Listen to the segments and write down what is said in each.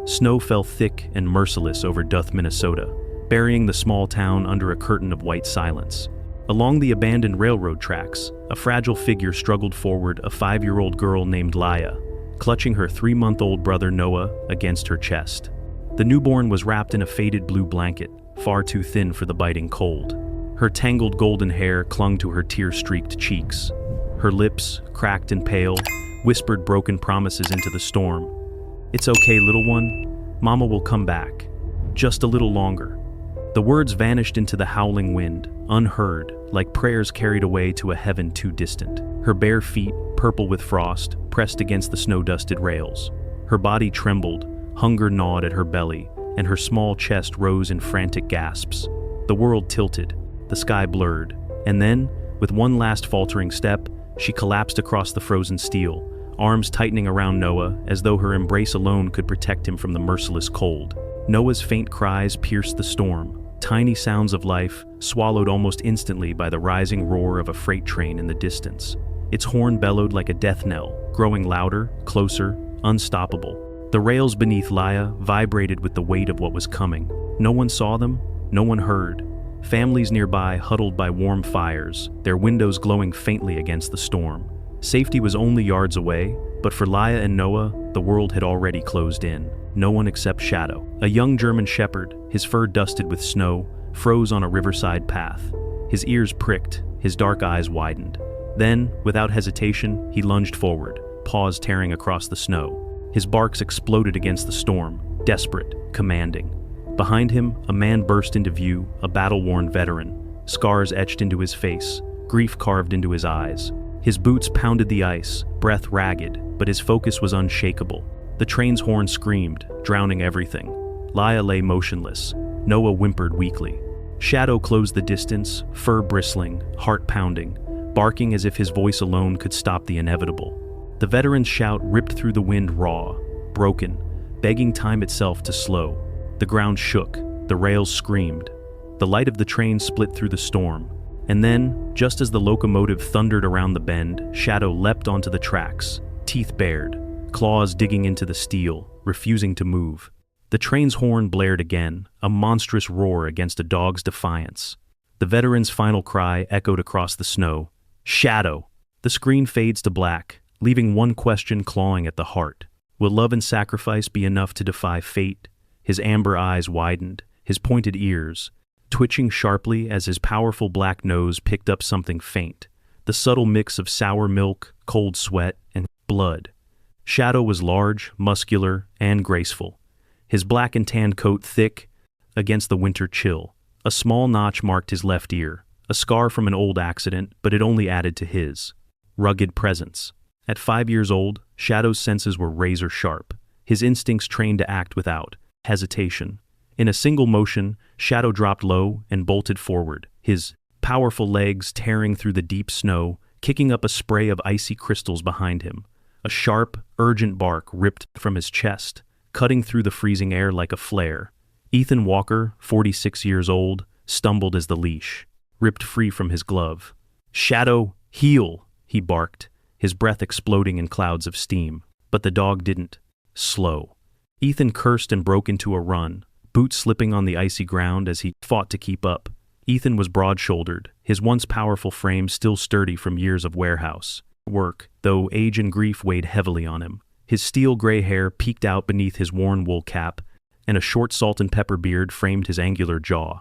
Snow fell thick and merciless over Duth, Minnesota, burying the small town under a curtain of white silence. Along the abandoned railroad tracks, a fragile figure struggled forward, a 5-year-old girl named Laya, clutching her 3-month-old brother Noah against her chest. The newborn was wrapped in a faded blue blanket, far too thin for the biting cold. Her tangled golden hair clung to her tear-streaked cheeks. Her lips, cracked and pale, whispered broken promises into the storm. "It's okay, little one. Mama will come back. Just a little longer." The words vanished into the howling wind, unheard, like prayers carried away to a heaven too distant. Her bare feet, purple with frost, pressed against the snow-dusted rails. Her body trembled, hunger gnawed at her belly, and her small chest rose in frantic gasps. The world tilted, the sky blurred, and then, with one last faltering step, she collapsed across the frozen steel, arms tightening around Noah as though her embrace alone could protect him from the merciless cold. Noah's faint cries pierced the storm, tiny sounds of life swallowed almost instantly by the rising roar of a freight train in the distance. Its horn bellowed like a death knell, growing louder, closer, unstoppable. The rails beneath Laya vibrated with the weight of what was coming. No one saw them, no one heard. Families nearby huddled by warm fires, their windows glowing faintly against the storm. Safety was only yards away, but for Laya and Noah, the world had already closed in. No one except Shadow, a young German shepherd, his fur dusted with snow, froze on a riverside path. His ears pricked, his dark eyes widened. Then, without hesitation, he lunged forward, paws tearing across the snow. His barks exploded against the storm, desperate, commanding. Behind him, a man burst into view, a battle-worn veteran, scars etched into his face, grief carved into his eyes. His boots pounded the ice, breath ragged, but his focus was unshakable. The train's horn screamed, drowning everything. Laya lay motionless. Noah whimpered weakly. Shadow closed the distance, fur bristling, heart pounding, barking as if his voice alone could stop the inevitable. The veteran's shout ripped through the wind raw, broken, begging time itself to slow. The ground shook, the rails screamed. The light of the train split through the storm. And then, just as the locomotive thundered around the bend, Shadow leapt onto the tracks, teeth bared, claws digging into the steel, refusing to move. The train's horn blared again, a monstrous roar against a dog's defiance. The veteran's final cry echoed across the snow. "Shadow!" The screen fades to black, leaving one question clawing at the heart. Will love and sacrifice be enough to defy fate? His amber eyes widened, his pointed ears twitching sharply as his powerful black nose picked up something faint, the subtle mix of sour milk, cold sweat, and blood. Shadow was large, muscular, and graceful, his black and tan coat thick against the winter chill. A small notch marked his left ear, a scar from an old accident, but it only added to his rugged presence. At 5 years old, Shadow's senses were razor sharp, his instincts trained to act without hesitation. In a single motion, Shadow dropped low and bolted forward, his powerful legs tearing through the deep snow, kicking up a spray of icy crystals behind him. A sharp, urgent bark ripped from his chest, cutting through the freezing air like a flare. Ethan Walker, 46 years old, stumbled as the leash ripped free from his glove. "Shadow, heel!" he barked, his breath exploding in clouds of steam. But the dog didn't. Slow. Ethan cursed and broke into a run, boots slipping on the icy ground as he fought to keep up. Ethan was broad-shouldered, his once powerful frame still sturdy from years of warehouse work, though age and grief weighed heavily on him. His steel gray hair peeked out beneath his worn wool cap, and a short salt and pepper beard framed his angular jaw.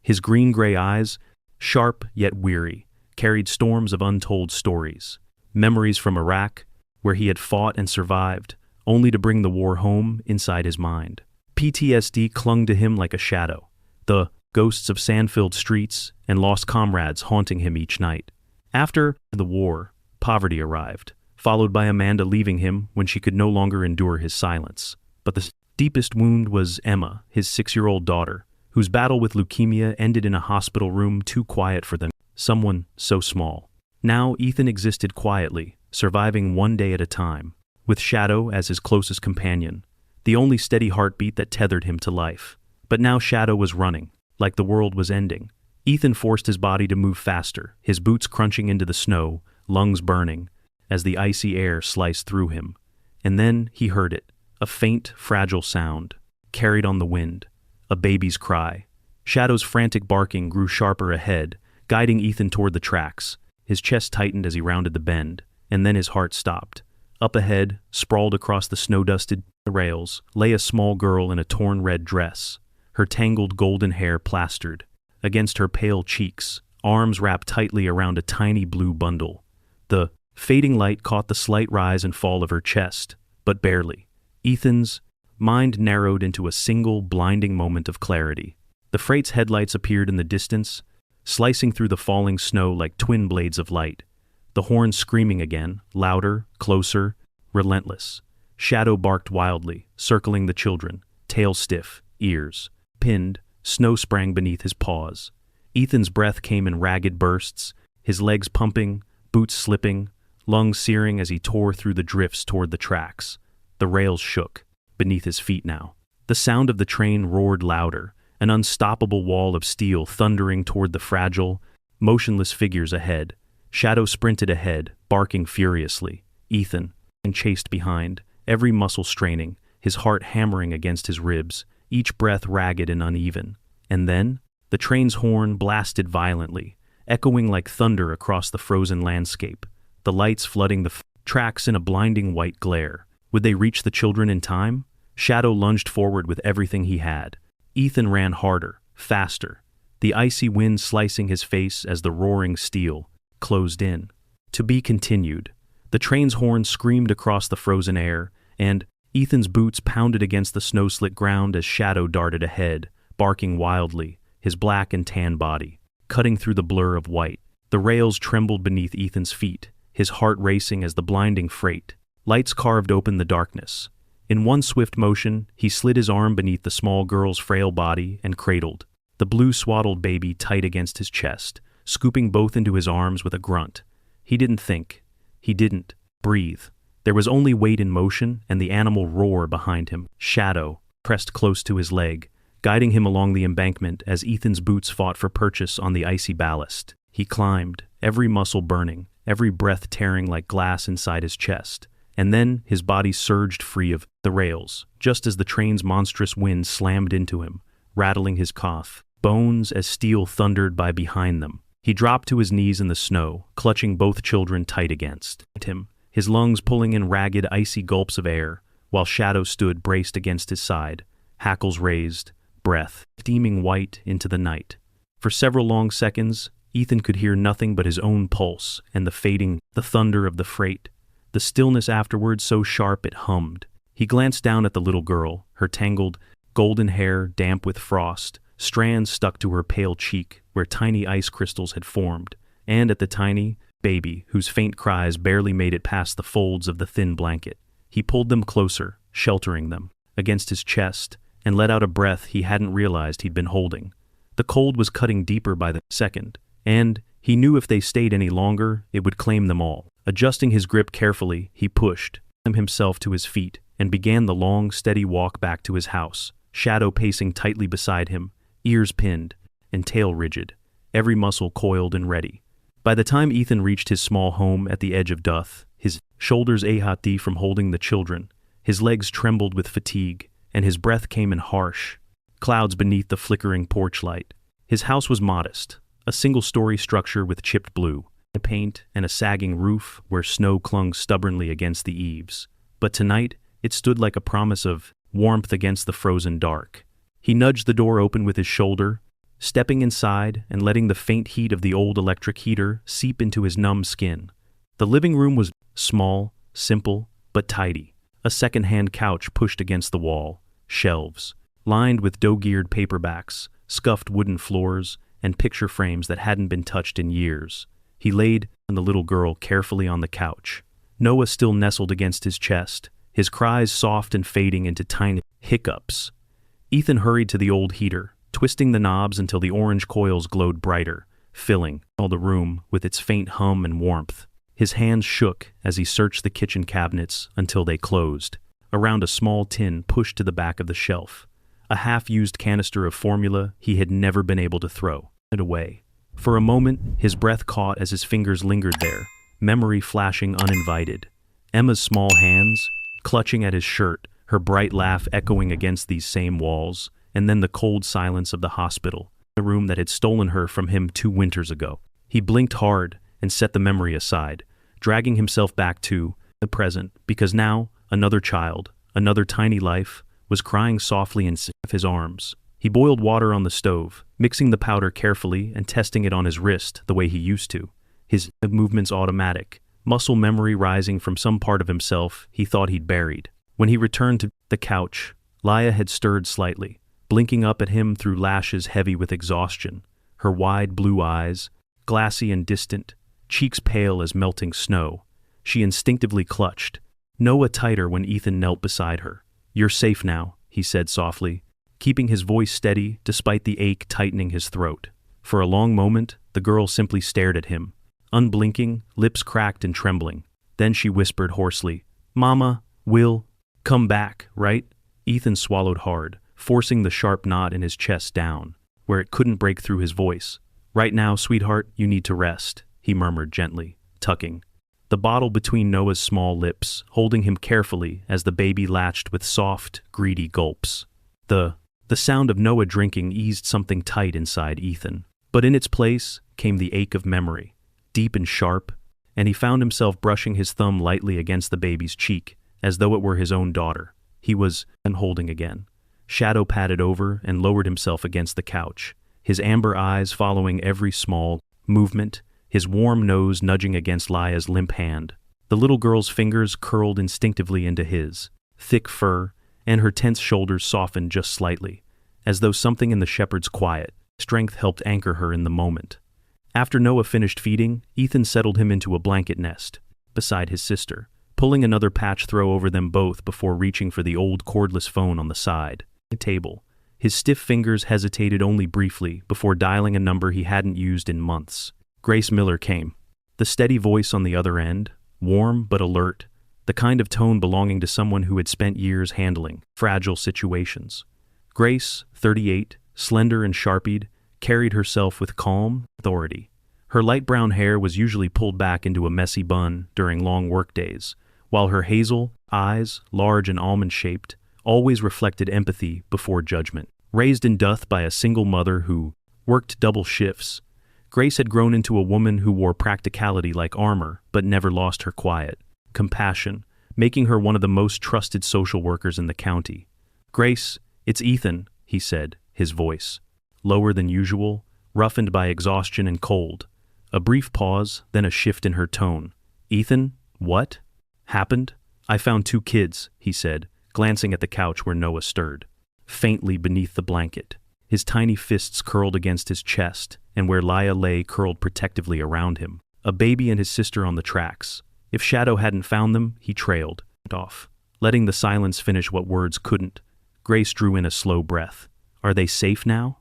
His green-gray eyes, sharp yet weary, carried storms of untold stories. Memories from Iraq, where he had fought and survived, only to bring the war home inside his mind. PTSD clung to him like a shadow, the ghosts of sand-filled streets and lost comrades haunting him each night. After the war, poverty arrived, followed by Amanda leaving him when she could no longer endure his silence. But the deepest wound was Emma, his 6-year-old daughter, whose battle with leukemia ended in a hospital room too quiet for them, someone so small. Now Ethan existed quietly, surviving one day at a time, with Shadow as his closest companion, the only steady heartbeat that tethered him to life. But now Shadow was running, like the world was ending. Ethan forced his body to move faster, his boots crunching into the snow, lungs burning, as the icy air sliced through him. And then he heard it, A faint, fragile sound, carried on the wind. A baby's cry. Shadow's frantic barking grew sharper ahead, guiding Ethan toward the tracks. His chest tightened as he rounded the bend, and then his heart stopped. Up ahead, sprawled across the snow-dusted rails, lay a small girl in a torn red dress, her tangled golden hair plastered against her pale cheeks, arms wrapped tightly around a tiny blue bundle. The fading light caught the slight rise and fall of her chest, but barely. Ethan's mind narrowed into a single, blinding moment of clarity. The freight's headlights appeared in the distance, slicing through the falling snow like twin blades of light. The horn screaming again, louder, closer, relentless. Shadow barked wildly, circling the children, tail stiff, ears pinned. Snow sprang beneath his paws. Ethan's breath came in ragged bursts, his legs pumping, boots slipping, lungs searing as he tore through the drifts toward the tracks. The rails shook beneath his feet now. The sound of the train roared louder, an unstoppable wall of steel thundering toward the fragile, motionless figures ahead. Shadow sprinted ahead, barking furiously. Ethan chased behind, every muscle straining, his heart hammering against his ribs, each breath ragged and uneven. And then, the train's horn blasted violently, echoing like thunder across the frozen landscape, the lights flooding the tracks in a blinding white glare. Would they reach the children in time? Shadow lunged forward with everything he had. Ethan ran harder, faster, the icy wind slicing his face as the roaring steel closed in. To be continued. The train's horn screamed across the frozen air, and Ethan's boots pounded against the snow-slick ground as Shadow darted ahead, barking wildly, his black and tan body cutting through the blur of white. The rails trembled beneath Ethan's feet, his heart racing as the blinding freight. Lights carved open the darkness. In one swift motion, he slid his arm beneath the small girl's frail body and cradled the blue swaddled baby tight against his chest, scooping both into his arms with a grunt. He didn't think. He didn't breathe. There was only weight in motion and the animal roar behind him. Shadow pressed close to his leg, guiding him along the embankment as Ethan's boots fought for purchase on the icy ballast. He climbed, every muscle burning, every breath tearing like glass inside his chest. And then his body surged free of the rails, just as the train's monstrous wind slammed into him, rattling his cough. Bones as steel thundered by behind them. He dropped to his knees in the snow, clutching both children tight against him, his lungs pulling in ragged, icy gulps of air, while Shadow stood braced against his side, hackles raised, breath steaming white into the night. For several long seconds, Ethan could hear nothing but his own pulse and the thunder of the freight. The stillness afterward so sharp it hummed. He glanced down at the little girl, her tangled, golden hair damp with frost, strands stuck to her pale cheek where tiny ice crystals had formed, and at the tiny baby whose faint cries barely made it past the folds of the thin blanket. He pulled them closer, sheltering them against his chest, and let out a breath he hadn't realized he'd been holding. The cold was cutting deeper by the second, and he knew if they stayed any longer, it would claim them all. Adjusting his grip carefully, he pushed himself to his feet and began the long, steady walk back to his house, Shadow pacing tightly beside him, ears pinned and tail rigid, every muscle coiled and ready. By the time Ethan reached his small home at the edge of Duth, his shoulders ached from holding the children, his legs trembled with fatigue, and his breath came in harsh clouds beneath the flickering porch light. His house was modest, a single-story structure with chipped blue paint and a sagging roof where snow clung stubbornly against the eaves. But tonight, it stood like a promise of warmth against the frozen dark. He nudged the door open with his shoulder, stepping inside and letting the faint heat of the old electric heater seep into his numb skin. The living room was small, simple, but tidy. A second-hand couch pushed against the wall, shelves lined with dough-geared paperbacks, scuffed wooden floors, and picture frames that hadn't been touched in years. He laid the little girl carefully on the couch. Noah still nestled against his chest, his cries soft and fading into tiny hiccups. Ethan hurried to the old heater, twisting the knobs until the orange coils glowed brighter, filling all the room with its faint hum and warmth. His hands shook as he searched the kitchen cabinets until they closed, around a small tin pushed to the back of the shelf, a half-used canister of formula he had never been able to throw it away. For a moment, his breath caught as his fingers lingered there, memory flashing uninvited. Emma's small hands, clutching at his shirt, her bright laugh echoing against these same walls, and then the cold silence of the hospital, the room that had stolen her from him 2 winters ago. He blinked hard and set the memory aside, dragging himself back to the present, because now another child, another tiny life, was crying softly in his arms. He boiled water on the stove, mixing the powder carefully and testing it on his wrist the way he used to, his movements automatic, muscle memory rising from some part of himself he thought he'd buried. When he returned to the couch, Laya had stirred slightly, blinking up at him through lashes heavy with exhaustion, her wide blue eyes, glassy and distant, cheeks pale as melting snow. She instinctively clutched Noah tighter when Ethan knelt beside her. "You're safe now," he said softly, keeping his voice steady despite the ache tightening his throat. For a long moment, the girl simply stared at him, unblinking, lips cracked and trembling. Then she whispered hoarsely, "Mama, will come back, right?" Ethan swallowed hard, forcing the sharp knot in his chest down, where it couldn't break through his voice. "Right now, sweetheart, you need to rest," he murmured gently, tucking the bottle between Noah's small lips, holding him carefully as the baby latched with soft, greedy gulps. The sound of Noah drinking eased something tight inside Ethan, but in its place came the ache of memory, deep and sharp, and he found himself brushing his thumb lightly against the baby's cheek, as though it were his own daughter. He was holding again. Shadow padded over and lowered himself against the couch, his amber eyes following every small movement, his warm nose nudging against Laya's limp hand. The little girl's fingers curled instinctively into his thick fur, and her tense shoulders softened just slightly, as though something in the shepherd's quiet strength helped anchor her in the moment. After Noah finished feeding, Ethan settled him into a blanket nest beside his sister, pulling another patch throw over them both before reaching for the old cordless phone on the side table. His stiff fingers hesitated only briefly before dialing a number he hadn't used in months. Grace Miller came. The steady voice on the other end, warm but alert, the kind of tone belonging to someone who had spent years handling fragile situations. Grace, 38, slender and sharpied, carried herself with calm authority. Her light brown hair was usually pulled back into a messy bun during long workdays, while her hazel eyes, large and almond-shaped, always reflected empathy before judgment. Raised in Duth by a single mother who worked double shifts, Grace had grown into a woman who wore practicality like armor but never lost her quiet compassion, making her one of the most trusted social workers in the county. "Grace, it's Ethan," he said, his voice lower than usual, roughened by exhaustion and cold. A brief pause, then a shift in her tone. "Ethan, what happened?" "I found 2 kids," he said, glancing at the couch where Noah stirred faintly beneath the blanket. His tiny fists curled against his chest, and where Laya lay curled protectively around him. A baby and his sister on the tracks. If Shadow hadn't found them, he trailed off, letting the silence finish what words couldn't. Grace drew in a slow breath. "Are they safe now?"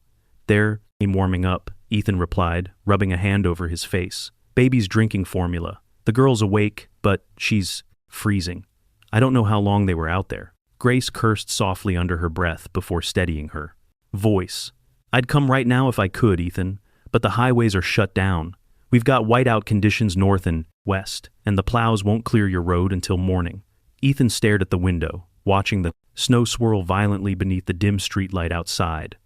"They're warming up," Ethan replied, rubbing a hand over his face. "Baby's drinking formula. The girl's awake, but she's freezing. I don't know how long they were out there." Grace cursed softly under her breath before steadying her voice. "I'd come right now if I could, Ethan, but the highways are shut down. We've got whiteout conditions north and west, and the plows won't clear your road until morning." Ethan stared at the window, watching the snow swirl violently beneath the dim streetlight outside.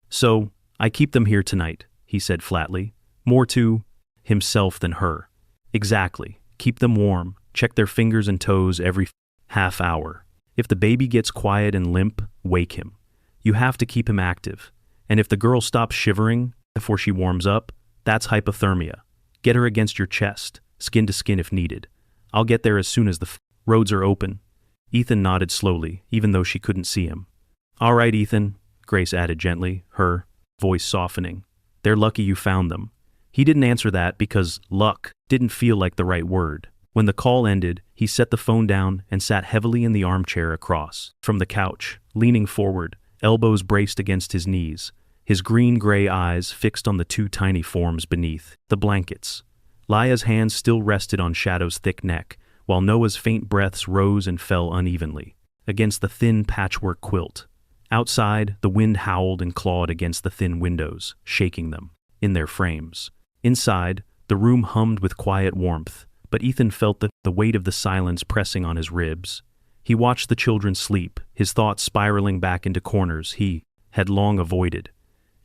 "So, I keep them here tonight," he said flatly, more to himself than her. "Exactly. Keep them warm, check their fingers and toes every half hour. If the baby gets quiet and limp, wake him. You have to keep him active. And if the girl stops shivering before she warms up, that's hypothermia. Get her against your chest, skin to skin if needed. I'll get there as soon as the roads are open." Ethan nodded slowly, even though she couldn't see him. "All right, Ethan," Grace added gently, her voice softening. "They're lucky you found them." He didn't answer that because luck didn't feel like the right word. When the call ended, he set the phone down and sat heavily in the armchair across from the couch, leaning forward, elbows braced against his knees, his green-gray eyes fixed on the 2 tiny forms beneath the blankets. Laya's hands still rested on Shadow's thick neck, while Noah's faint breaths rose and fell unevenly against the thin patchwork quilt. Outside, the wind howled and clawed against the thin windows, shaking them in their frames. Inside, the room hummed with quiet warmth, but Ethan felt the weight of the silence pressing on his ribs. He watched the children sleep, his thoughts spiraling back into corners he had long avoided.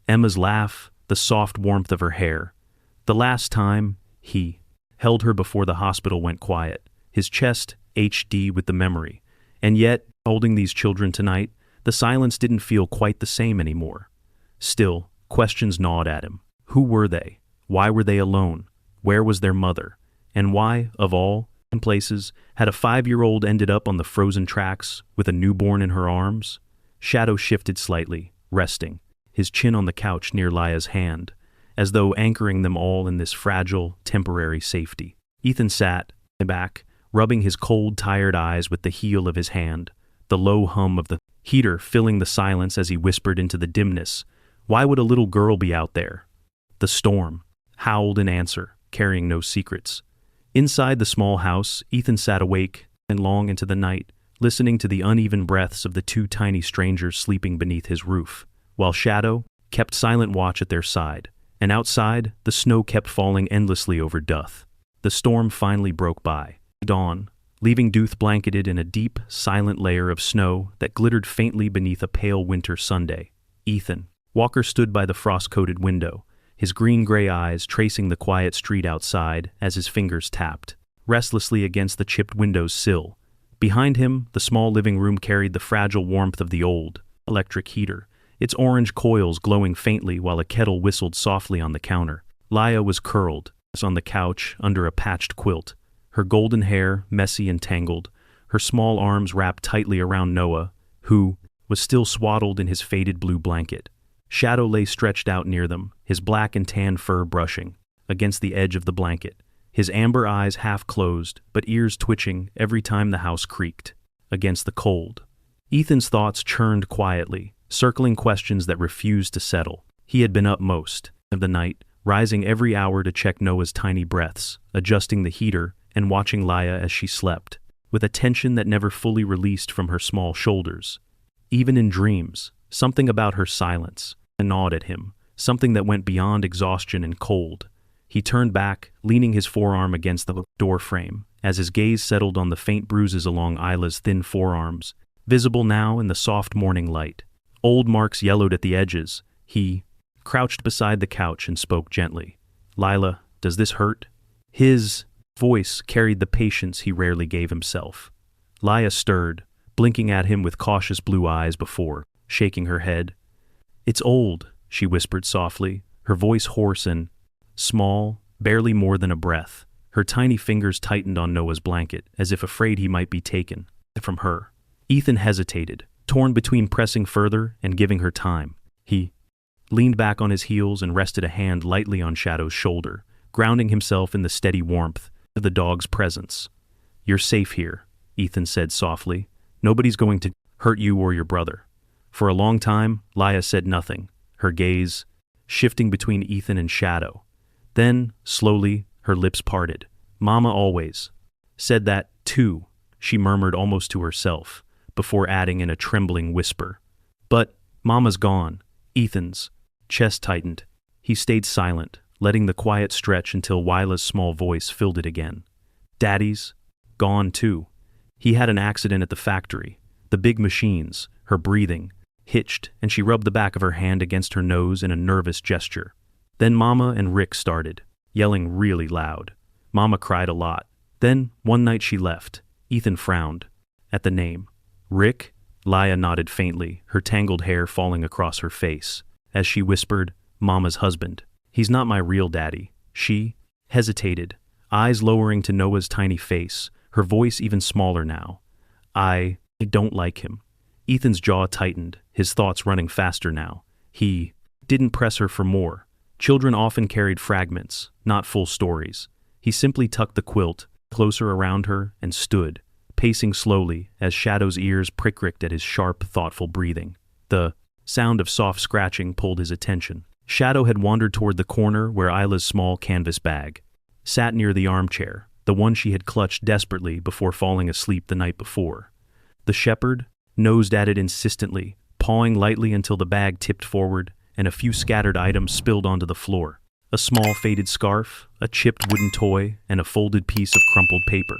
Emma's laugh, the soft warmth of her hair. The last time he held her before the hospital went quiet, his chest HD with the memory. And yet, holding these children tonight, the silence didn't feel quite the same anymore. Still, questions gnawed at him. Who were they? Why were they alone? Where was their mother? And why, of all places, had a 5-year-old ended up on the frozen tracks with a newborn in her arms? Shadow shifted slightly, resting, his chin on the couch near Laya's hand, as though anchoring them all in this fragile, temporary safety. Ethan sat back, rubbing his cold, tired eyes with the heel of his hand, the low hum of the heater filling the silence as he whispered into the dimness. Why would a little girl be out there? The storm howled in answer, carrying no secrets. Inside the small house, Ethan sat awake and long into the night, listening to the uneven breaths of the 2 tiny strangers sleeping beneath his roof, while Shadow kept silent watch at their side. And outside, the snow kept falling endlessly over Duth. The storm finally broke by dawn, leaving Duth blanketed in a deep, silent layer of snow that glittered faintly beneath a pale winter Sunday. Ethan Walker stood by the frost-coated window, his green-gray eyes tracing the quiet street outside as his fingers tapped restlessly against the chipped window's sill. Behind him, the small living room carried the fragile warmth of the old electric heater, its orange coils glowing faintly while a kettle whistled softly on the counter. Laya was curled on the couch under a patched quilt, her golden hair messy and tangled, her small arms wrapped tightly around Noah, who was still swaddled in his faded blue blanket. Shadow lay stretched out near them, his black and tan fur brushing against the edge of the blanket, his amber eyes half closed but ears twitching every time the house creaked against the cold. Ethan's thoughts churned quietly, circling questions that refused to settle. He had been up most of the night, rising every hour to check Noah's tiny breaths, adjusting the heater and watching Laya as she slept, with a tension that never fully released from her small shoulders. Even in dreams, something about her silence gnawed at him, something that went beyond exhaustion and cold. He turned back, leaning his forearm against the door frame, as his gaze settled on the faint bruises along Isla's thin forearms, visible now in the soft morning light. Old marks yellowed at the edges. He crouched beside the couch and spoke gently. "Lila, does this hurt?" His voice carried the patience he rarely gave himself. Laya stirred, blinking at him with cautious blue eyes before shaking her head. "It's old," she whispered softly, her voice hoarse and small, barely more than a breath. Her tiny fingers tightened on Noah's blanket, as if afraid he might be taken from her. Ethan hesitated, torn between pressing further and giving her time. He leaned back on his heels and rested a hand lightly on Shadow's shoulder, grounding himself in the steady warmth of the dog's presence. "You're safe here," Ethan said softly. "Nobody's going to hurt you or your brother." For a long time, Laya said nothing, her gaze shifting between Ethan and Shadow. Then, slowly, her lips parted. "Mama always said that, too," she murmured almost to herself, before adding in a trembling whisper. "But Mama's gone." Ethan's chest tightened. He stayed silent, letting the quiet stretch until Wyla's small voice filled it again. "Daddy's gone, too. He had an accident at the factory. The big machines, her breathing hitched, and she rubbed the back of her hand against her nose in a nervous gesture. Then Mama and Rick started, yelling really loud. Mama cried a lot. Then, one night she left. Ethan frowned at the name. "Rick?" Laya nodded faintly, her tangled hair falling across her face, as she whispered, "Mama's husband. He's not my real daddy." She hesitated, eyes lowering to Noah's tiny face, her voice even smaller now. I don't like him." Ethan's jaw tightened, his thoughts running faster now. He didn't press her for more. Children often carried fragments, not full stories. He simply tucked the quilt closer around her and stood, pacing slowly as Shadow's ears pricked at his sharp, thoughtful breathing. The sound of soft scratching pulled his attention. Shadow had wandered toward the corner where Isla's small canvas bag sat near the armchair, the one she had clutched desperately before falling asleep the night before. The shepherd nosed at it insistently, pawing lightly until the bag tipped forward and a few scattered items spilled onto the floor. A small faded scarf, a chipped wooden toy, and a folded piece of crumpled paper.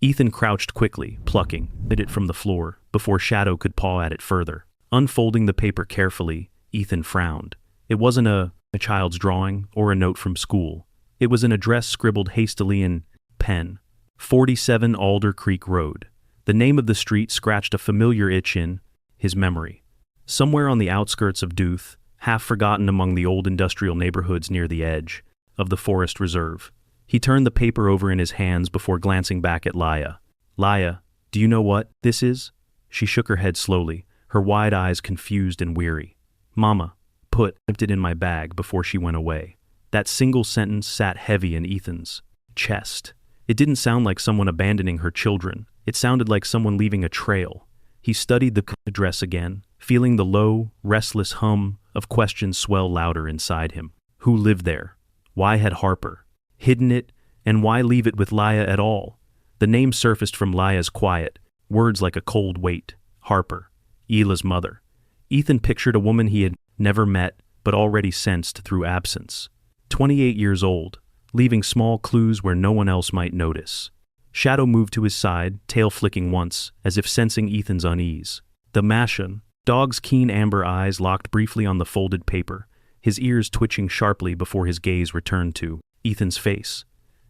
Ethan crouched quickly, plucking it from the floor, before Shadow could paw at it further. Unfolding the paper carefully, Ethan frowned. It wasn't a child's drawing or a note from school. It was an address scribbled hastily in pen. 47 Alder Creek Road. The name of the street scratched a familiar itch in his memory. Somewhere on the outskirts of Dooth, half forgotten among the old industrial neighborhoods near the edge of the forest reserve. He turned the paper over in his hands before glancing back at Laya. Laya, do you know what this is? She shook her head slowly, her wide eyes confused and weary. Mama, dipped it in my bag before she went away. That single sentence sat heavy in Ethan's chest. It didn't sound like someone abandoning her children. It sounded like someone leaving a trail. He studied the address again, feeling the low, restless hum of questions swell louder inside him. Who lived there? Why had Harper hidden it, and why leave it with Laya at all? The name surfaced from Laya's quiet, words like a cold weight. Harper, Ela's mother. Ethan pictured a woman he had never met but already sensed through absence. 28 years old, leaving small clues where no one else might notice. Shadow moved to his side, tail flicking once, as if sensing Ethan's unease. The Mashan, dog's keen amber eyes locked briefly on the folded paper, his ears twitching sharply before his gaze returned to Ethan's face.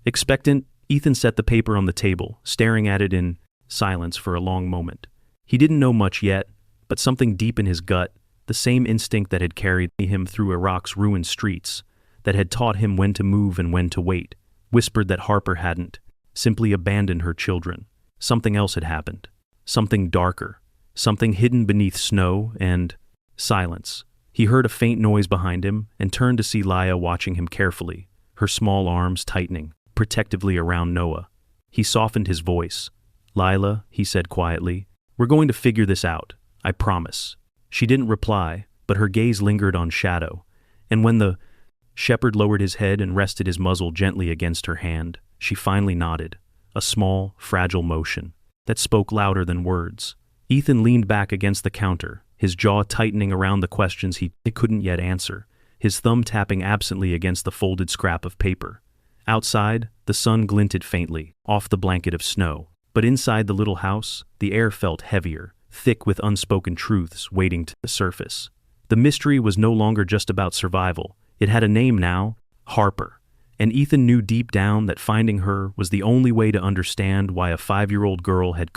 Expectant, Ethan set the paper on the table, staring at it in silence for a long moment. He didn't know much yet, but something deep in his gut, the same instinct that had carried him through Iraq's ruined streets, that had taught him when to move and when to wait, whispered that Harper hadn't simply abandoned her children. Something else had happened. Something darker. Something hidden beneath snow and silence. He heard a faint noise behind him and turned to see Laya watching him carefully, her small arms tightening protectively around Noah. He softened his voice. Lila, he said quietly, we're going to figure this out, I promise. She didn't reply, but her gaze lingered on Shadow, and when the shepherd lowered his head and rested his muzzle gently against her hand, she finally nodded, a small, fragile motion that spoke louder than words. Ethan leaned back against the counter, his jaw tightening around the questions he couldn't yet answer, his thumb tapping absently against the folded scrap of paper. Outside, the sun glinted faintly off the blanket of snow, but inside the little house, the air felt heavier, thick with unspoken truths waiting to surface. The mystery was no longer just about survival. It had a name now, Harper, and Ethan knew deep down that finding her was the only way to understand why a 5-year-old girl had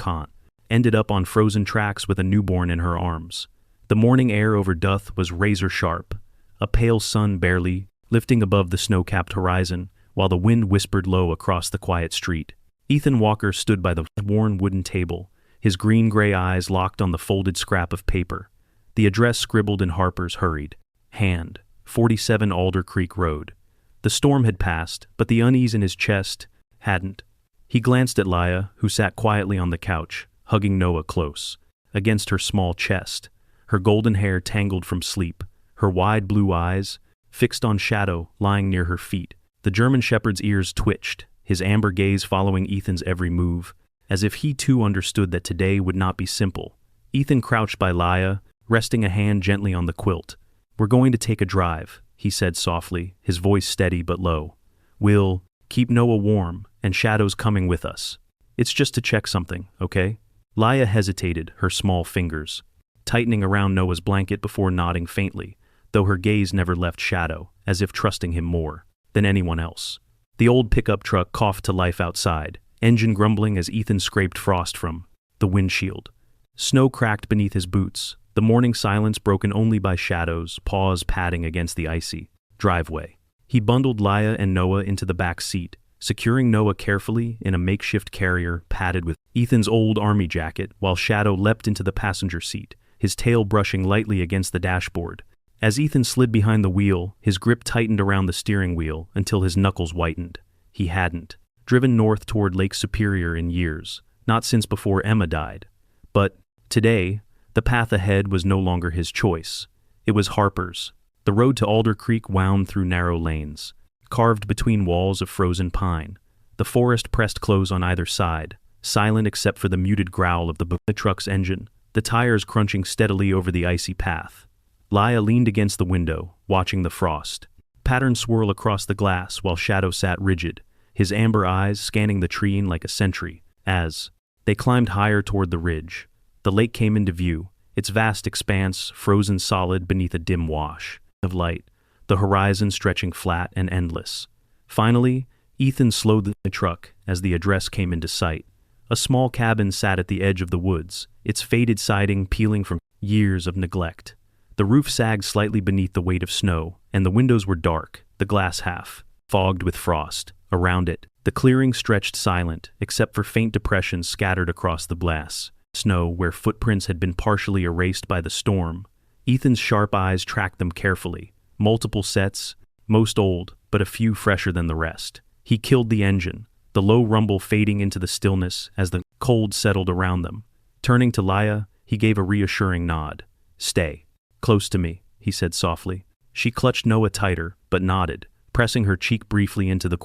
ended up on frozen tracks with a newborn in her arms. The morning air over Duth was razor sharp, a pale sun barely lifting above the snow-capped horizon, while the wind whispered low across the quiet street. Ethan Walker stood by the worn wooden table, his green-gray eyes locked on the folded scrap of paper. The address scribbled in Harper's hurried hand, 47 Alder Creek Road. The storm had passed, but the unease in his chest hadn't. He glanced at Laya, who sat quietly on the couch, hugging Noah close, against her small chest, her golden hair tangled from sleep, her wide blue eyes fixed on Shadow lying near her feet. The German shepherd's ears twitched, his amber gaze following Ethan's every move, as if he too understood that today would not be simple. Ethan crouched by Laya, resting a hand gently on the quilt. We're going to take a drive, he said softly, his voice steady but low. We'll keep Noah warm, and Shadow's coming with us. It's just to check something, okay? Laya hesitated, her small fingers tightening around Noah's blanket before nodding faintly, though her gaze never left Shadow, as if trusting him more than anyone else. The old pickup truck coughed to life outside, engine grumbling as Ethan scraped frost from the windshield. Snow cracked beneath his boots, the morning silence broken only by Shadow's paws padding against the icy driveway. He bundled Laya and Noah into the back seat, securing Noah carefully in a makeshift carrier padded with Ethan's old army jacket, while Shadow leapt into the passenger seat, his tail brushing lightly against the dashboard. As Ethan slid behind the wheel, his grip tightened around the steering wheel until his knuckles whitened. He hadn't driven north toward Lake Superior in years, not since before Emma died. But today, the path ahead was no longer his choice. It was Harper's. The road to Alder Creek wound through narrow lanes, carved between walls of frozen pine. The forest pressed close on either side, silent except for the muted growl of the truck's engine, the tires crunching steadily over the icy path. Laya leaned against the window, watching the frost pattern swirl across the glass while Shadow sat rigid, his amber eyes scanning the terrain like a sentry, As they climbed higher toward the ridge, the lake came into view, its vast expanse frozen solid beneath a dim wash of light, the horizon stretching flat and endless. Finally, Ethan slowed the truck as the address came into sight. A small cabin sat at the edge of the woods, its faded siding peeling from years of neglect. The roof sagged slightly beneath the weight of snow, and the windows were dark, the glass half fogged with frost. Around it, the clearing stretched silent, except for faint depressions scattered across the glass snow where footprints had been partially erased by the storm. Ethan's sharp eyes tracked them carefully. Multiple sets, most old, but a few fresher than the rest. He killed the engine, the low rumble fading into the stillness as the cold settled around them. Turning to Laya, he gave a reassuring nod. "Stay close to me," he said softly. She clutched Noah tighter, but nodded, pressing her cheek briefly into the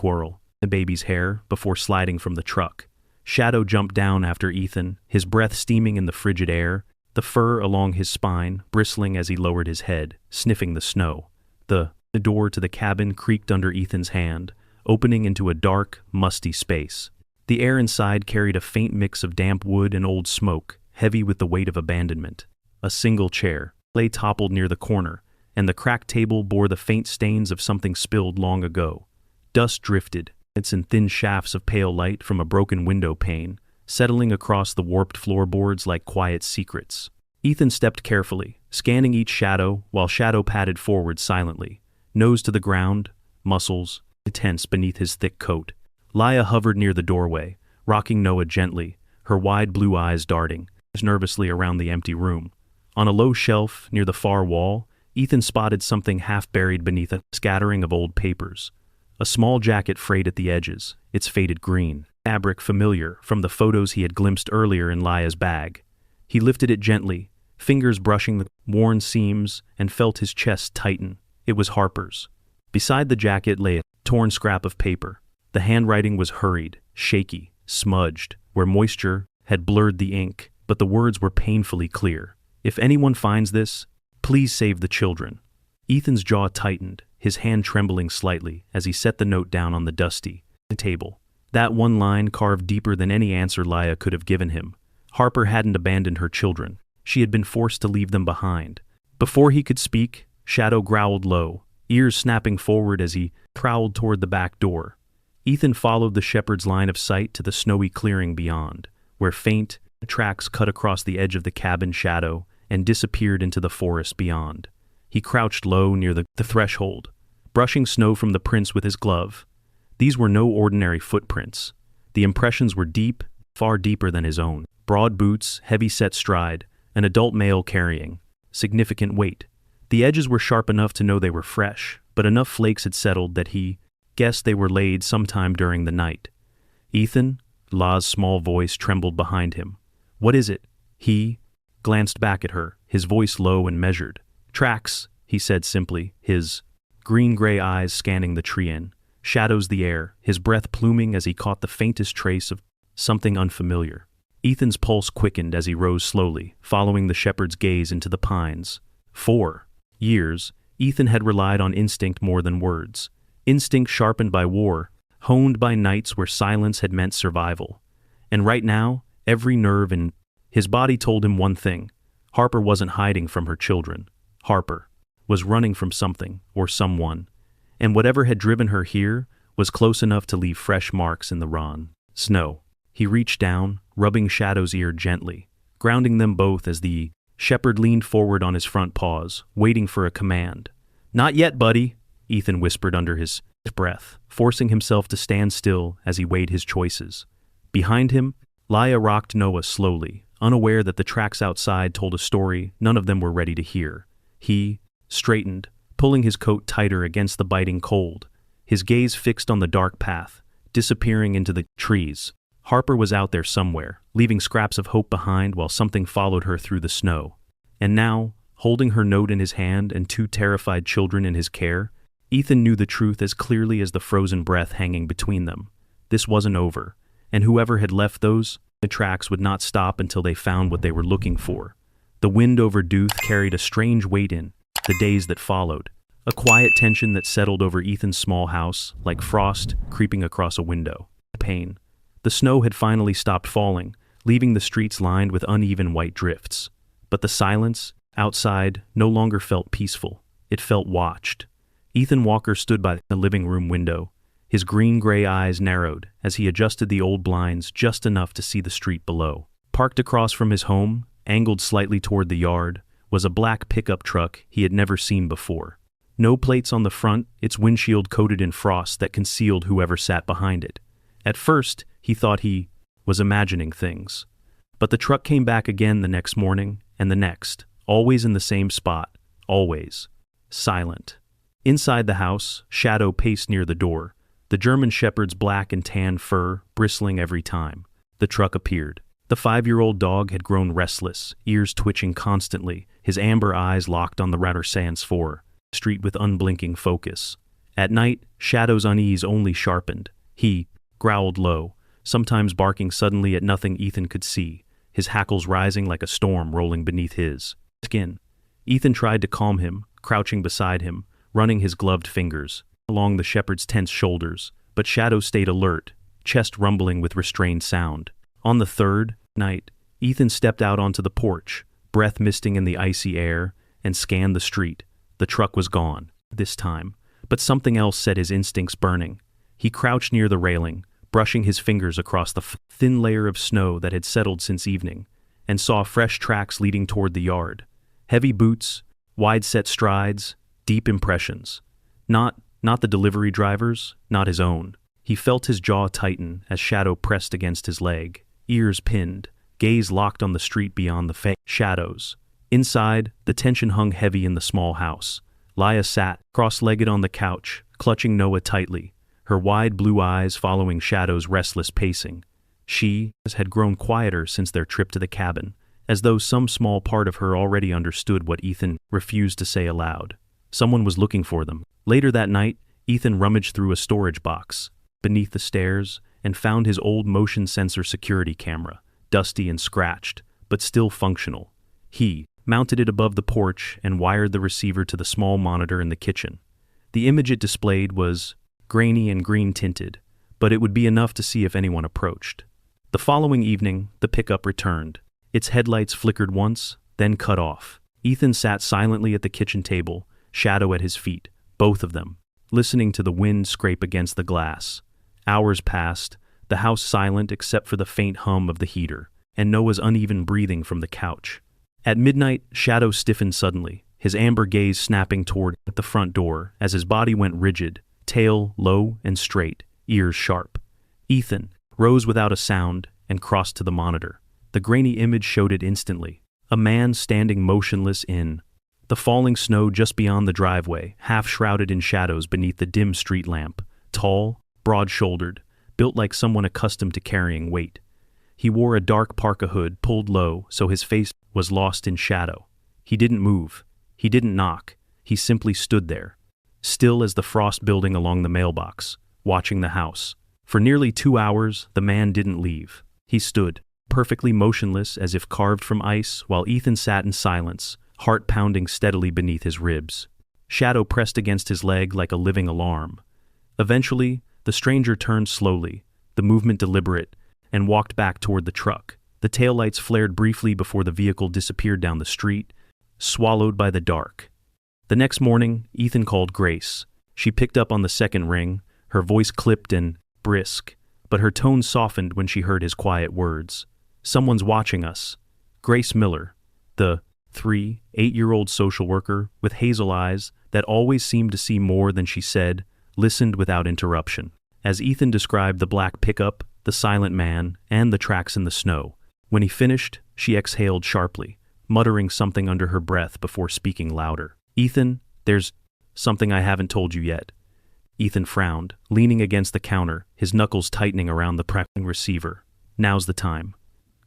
baby's hair before sliding from the truck. Shadow jumped down after Ethan, his breath steaming in the frigid air, the fur along his spine bristling as he lowered his head, sniffing the snow. The door to the cabin creaked under Ethan's hand, opening into a dark, musty space. The air inside carried a faint mix of damp wood and old smoke, heavy with the weight of abandonment. A single chair lay toppled near the corner, and the cracked table bore the faint stains of something spilled long ago. Dust drifted, in thin shafts of pale light from a broken window pane, settling across the warped floorboards like quiet secrets. Ethan stepped carefully, scanning each shadow while Shadow padded forward silently, nose to the ground, muscles tense beneath his thick coat. Laya hovered near the doorway, rocking Noah gently, her wide blue eyes darting nervously around the empty room. On a low shelf near the far wall, Ethan spotted something half buried beneath a scattering of old papers. A small jacket frayed at the edges, its faded green fabric familiar from the photos he had glimpsed earlier in Laya's bag. He lifted it gently, fingers brushing the worn seams, and felt his chest tighten. It was Harper's. Beside the jacket lay a torn scrap of paper. The handwriting was hurried, shaky, smudged, where moisture had blurred the ink, but the words were painfully clear. "If anyone finds this, please save the children." Ethan's jaw tightened, his hand trembling slightly as he set the note down on the dusty table. That one line carved deeper than any answer Laya could have given him. Harper hadn't abandoned her children. She had been forced to leave them behind. Before he could speak, Shadow growled low, ears snapping forward as he prowled toward the back door. Ethan followed the shepherd's line of sight to the snowy clearing beyond, where faint tracks cut across the edge of the cabin shadow and disappeared into the forest beyond. He crouched low near the threshold, brushing snow from the prints with his glove. These were no ordinary footprints. The impressions were deep, far deeper than his own. Broad boots, heavy-set stride, an adult male carrying significant weight. The edges were sharp enough to know they were fresh, but enough flakes had settled that he guessed they were laid sometime during the night. "Ethan?" La's small voice trembled behind him. "What is it?" He glanced back at her, his voice low and measured. "Tracks," he said simply, his green-gray eyes scanning the tree shadows the air, his breath pluming as he caught the faintest trace of something unfamiliar. Ethan's pulse quickened as he rose slowly, following the shepherd's gaze into the pines. 4 years, Ethan had relied on instinct more than words. Instinct sharpened by war, honed by nights where silence had meant survival. And right now, every nerve in his body told him one thing. Harper wasn't hiding from her children. Harper was running from something or someone. And whatever had driven her here was close enough to leave fresh marks in the raw snow. He reached down, rubbing Shadow's ear gently, grounding them both as the shepherd leaned forward on his front paws, waiting for a command. "Not yet, buddy," Ethan whispered under his breath, forcing himself to stand still as he weighed his choices. Behind him, Laya rocked Noah slowly, unaware that the tracks outside told a story none of them were ready to hear. He straightened, pulling his coat tighter against the biting cold, his gaze fixed on the dark path, disappearing into the trees. Harper was out there somewhere, leaving scraps of hope behind while something followed her through the snow. And now, holding her note in his hand and 2 terrified children in his care, Ethan knew the truth as clearly as the frozen breath hanging between them. This wasn't over, and whoever had left the tracks would not stop until they found what they were looking for. The wind over Dooth carried a strange weight in the days that followed, a quiet tension that settled over Ethan's small house like frost creeping across a window pane. The snow had finally stopped falling, leaving the streets lined with uneven white drifts. But the silence outside no longer felt peaceful. It felt watched. Ethan Walker stood by the living room window. His green-gray eyes narrowed as he adjusted the old blinds just enough to see the street below. Parked across from his home, angled slightly toward the yard, was a black pickup truck he had never seen before. No plates on the front, its windshield coated in frost that concealed whoever sat behind it. At first, he thought he was imagining things. But the truck came back again the next morning, and the next, always in the same spot, always. Silent. Inside the house, Shadow paced near the door, the German Shepherd's black and tan fur bristling every time the truck appeared. The 5-year-old dog had grown restless, ears twitching constantly, his amber eyes locked on the Rattersands street with unblinking focus. At night, Shadow's unease only sharpened. He growled low, sometimes barking suddenly at nothing Ethan could see, his hackles rising like a storm rolling beneath his skin. Ethan tried to calm him, crouching beside him, running his gloved fingers along the shepherd's tense shoulders, but Shadow stayed alert, chest rumbling with restrained sound. On the third night, Ethan stepped out onto the porch, breath misting in the icy air, and scanned the street. The truck was gone, this time, but something else set his instincts burning. He crouched near the railing, brushing his fingers across the thin layer of snow that had settled since evening, and saw fresh tracks leading toward the yard. Heavy boots, wide-set strides, deep impressions. Not the delivery driver's, not his own. He felt his jaw tighten as Shadow pressed against his leg, ears pinned, gaze locked on the street beyond the shadows. Inside, the tension hung heavy in the small house. Laya sat, cross-legged on the couch, clutching Noah tightly, her wide blue eyes following Shadow's restless pacing. She had grown quieter since their trip to the cabin, as though some small part of her already understood what Ethan refused to say aloud. Someone was looking for them. Later that night, Ethan rummaged through a storage box beneath the stairs and found his old motion sensor security camera, dusty and scratched, but still functional. He mounted it above the porch and wired the receiver to the small monitor in the kitchen. The image it displayed was grainy and green-tinted, but it would be enough to see if anyone approached. The following evening, the pickup returned. Its headlights flickered once, then cut off. Ethan sat silently at the kitchen table, Shadow at his feet, both of them, listening to the wind scrape against the glass. Hours passed, the house silent except for the faint hum of the heater, and Noah's uneven breathing from the couch. At midnight, Shadow stiffened suddenly, his amber gaze snapping toward the front door as his body went rigid, tail low and straight, ears sharp. Ethan rose without a sound and crossed to the monitor. The grainy image showed it instantly. A man standing motionless in the falling snow just beyond the driveway, half shrouded in shadows beneath the dim street lamp, tall, broad-shouldered, built like someone accustomed to carrying weight. He wore a dark parka hood pulled low so his face was lost in shadow. He didn't move. He didn't knock. He simply stood there, still as the frost building along the mailbox, watching the house. For nearly 2 hours, the man didn't leave. He stood, perfectly motionless as if carved from ice, while Ethan sat in silence, heart pounding steadily beneath his ribs. Shadow pressed against his leg like a living alarm. Eventually, the stranger turned slowly, the movement deliberate, and walked back toward the truck. The taillights flared briefly before the vehicle disappeared down the street, swallowed by the dark. The next morning, Ethan called Grace. She picked up on the second ring, her voice clipped and brisk, but her tone softened when she heard his quiet words. "Someone's watching us." Grace Miller, the 8-year-old social worker with hazel eyes that always seemed to see more than she said, listened without interruption. As Ethan described the black pickup, the silent man, and the tracks in the snow, when he finished, she exhaled sharply, muttering something under her breath before speaking louder. "Ethan, there's something I haven't told you yet." Ethan frowned, leaning against the counter, his knuckles tightening around the receiver. "Now's the time."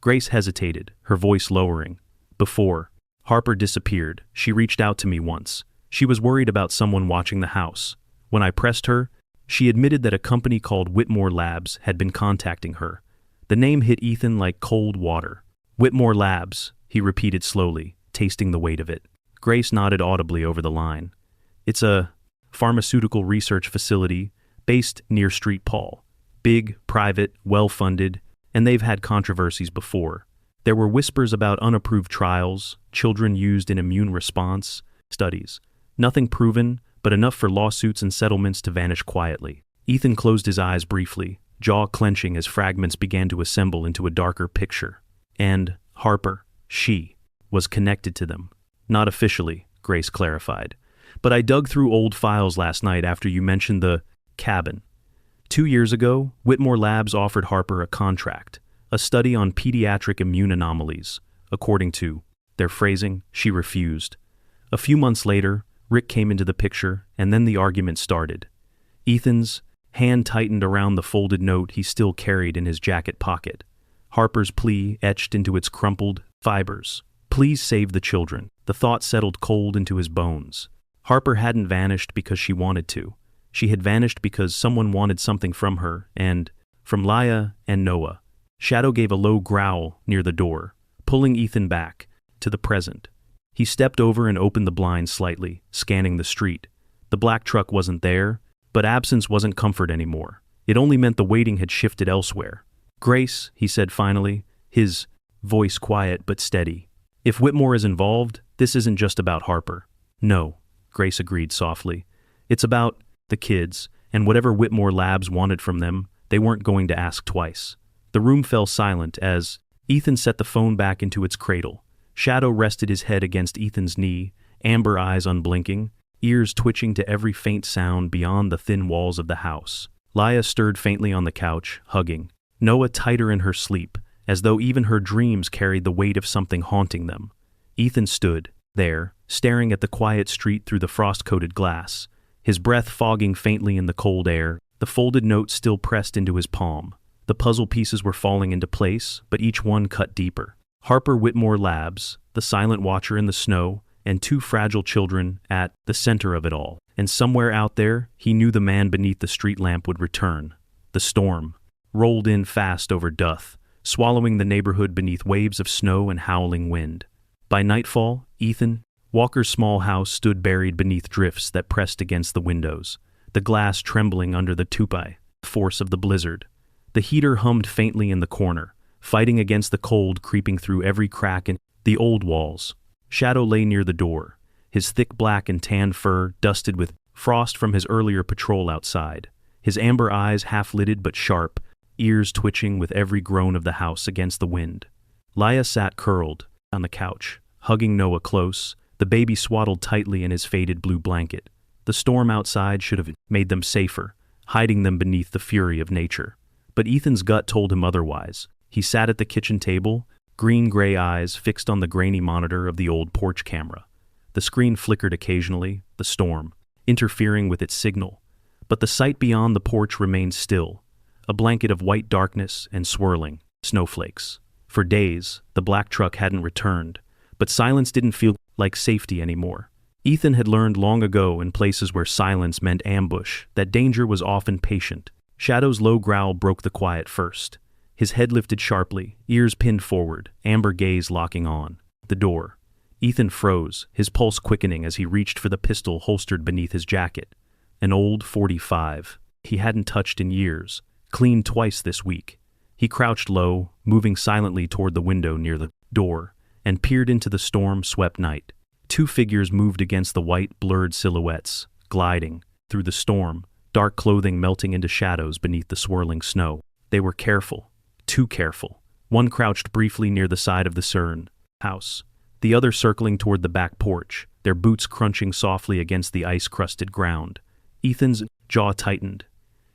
Grace hesitated, her voice lowering. "Before Harper disappeared, she reached out to me once. She was worried about someone watching the house. When I pressed her, she admitted that a company called Whitmore Labs had been contacting her." The name hit Ethan like cold water. "Whitmore Labs," he repeated slowly, tasting the weight of it. Grace nodded audibly over the line. "It's a pharmaceutical research facility based near Street Paul. Big, private, well-funded, and they've had controversies before. There were whispers about unapproved trials, children used in immune response studies. Nothing proven, but enough for lawsuits and settlements to vanish quietly. Ethan closed his eyes briefly, jaw clenching as fragments began to assemble into a darker picture. And Harper, she, was connected to them. Not officially, Grace clarified. But I dug through old files last night after you mentioned the cabin. 2 years ago, Whitmore Labs offered Harper a contract, a study on pediatric immune anomalies. According to their phrasing, she refused. A few months later, Rick came into the picture, and then the argument started. Ethan's hand tightened around the folded note he still carried in his jacket pocket. Harper's plea etched into its crumpled fibers. Please save the children. The thought settled cold into his bones. Harper hadn't vanished because she wanted to. She had vanished because someone wanted something from her, and from Laya and Noah. Shadow gave a low growl near the door, pulling Ethan back to the present. He stepped over and opened the blinds slightly, scanning the street. The black truck wasn't there, but absence wasn't comfort anymore. It only meant the waiting had shifted elsewhere. Grace, he said finally, his voice quiet but steady. If Whitmore is involved, this isn't just about Harper. No, Grace agreed softly. It's about the kids, and whatever Whitmore Labs wanted from them, they weren't going to ask twice. The room fell silent as Ethan set the phone back into its cradle. Shadow rested his head against Ethan's knee, amber eyes unblinking, ears twitching to every faint sound beyond the thin walls of the house. Laya stirred faintly on the couch, hugging Noah tighter in her sleep, as though even her dreams carried the weight of something haunting them. Ethan stood there, staring at the quiet street through the frost-coated glass, his breath fogging faintly in the cold air, the folded note still pressed into his palm. The puzzle pieces were falling into place, but each one cut deeper. Harper Whitmore Labs, the silent watcher in the snow, and 2 fragile children at the center of it all. And somewhere out there, he knew the man beneath the street lamp would return. The storm rolled in fast over Duth, swallowing the neighborhood beneath waves of snow and howling wind. By nightfall, Ethan Walker's small house stood buried beneath drifts that pressed against the windows, the glass trembling under the tupi force of the blizzard. The heater hummed faintly in the corner, fighting against the cold creeping through every crack in the old walls. Shadow lay near the door, his thick black and tan fur dusted with frost from his earlier patrol outside, his amber eyes half-lidded but sharp, ears twitching with every groan of the house against the wind. Laya sat curled on the couch, hugging Noah close, the baby swaddled tightly in his faded blue blanket. The storm outside should have made them safer, hiding them beneath the fury of nature. But Ethan's gut told him otherwise. He sat at the kitchen table, green-gray eyes fixed on the grainy monitor of the old porch camera. The screen flickered occasionally, the storm interfering with its signal. But the sight beyond the porch remained still, a blanket of white darkness and swirling snowflakes. For days, the black truck hadn't returned, but silence didn't feel like safety anymore. Ethan had learned long ago in places where silence meant ambush that danger was often patient. Shadow's low growl broke the quiet first. His head lifted sharply, ears pinned forward, amber gaze locking on the door. Ethan froze, his pulse quickening as he reached for the pistol holstered beneath his jacket. An old .45. He hadn't touched in years, cleaned twice this week. He crouched low, moving silently toward the window near the door, and peered into the storm-swept night. 2 figures moved against the white, blurred silhouettes, gliding through the storm, dark clothing melting into shadows beneath the swirling snow. They were careful, too careful. One crouched briefly near the side of the Cern house, the other circling toward the back porch, their boots crunching softly against the ice-crusted ground. Ethan's jaw tightened.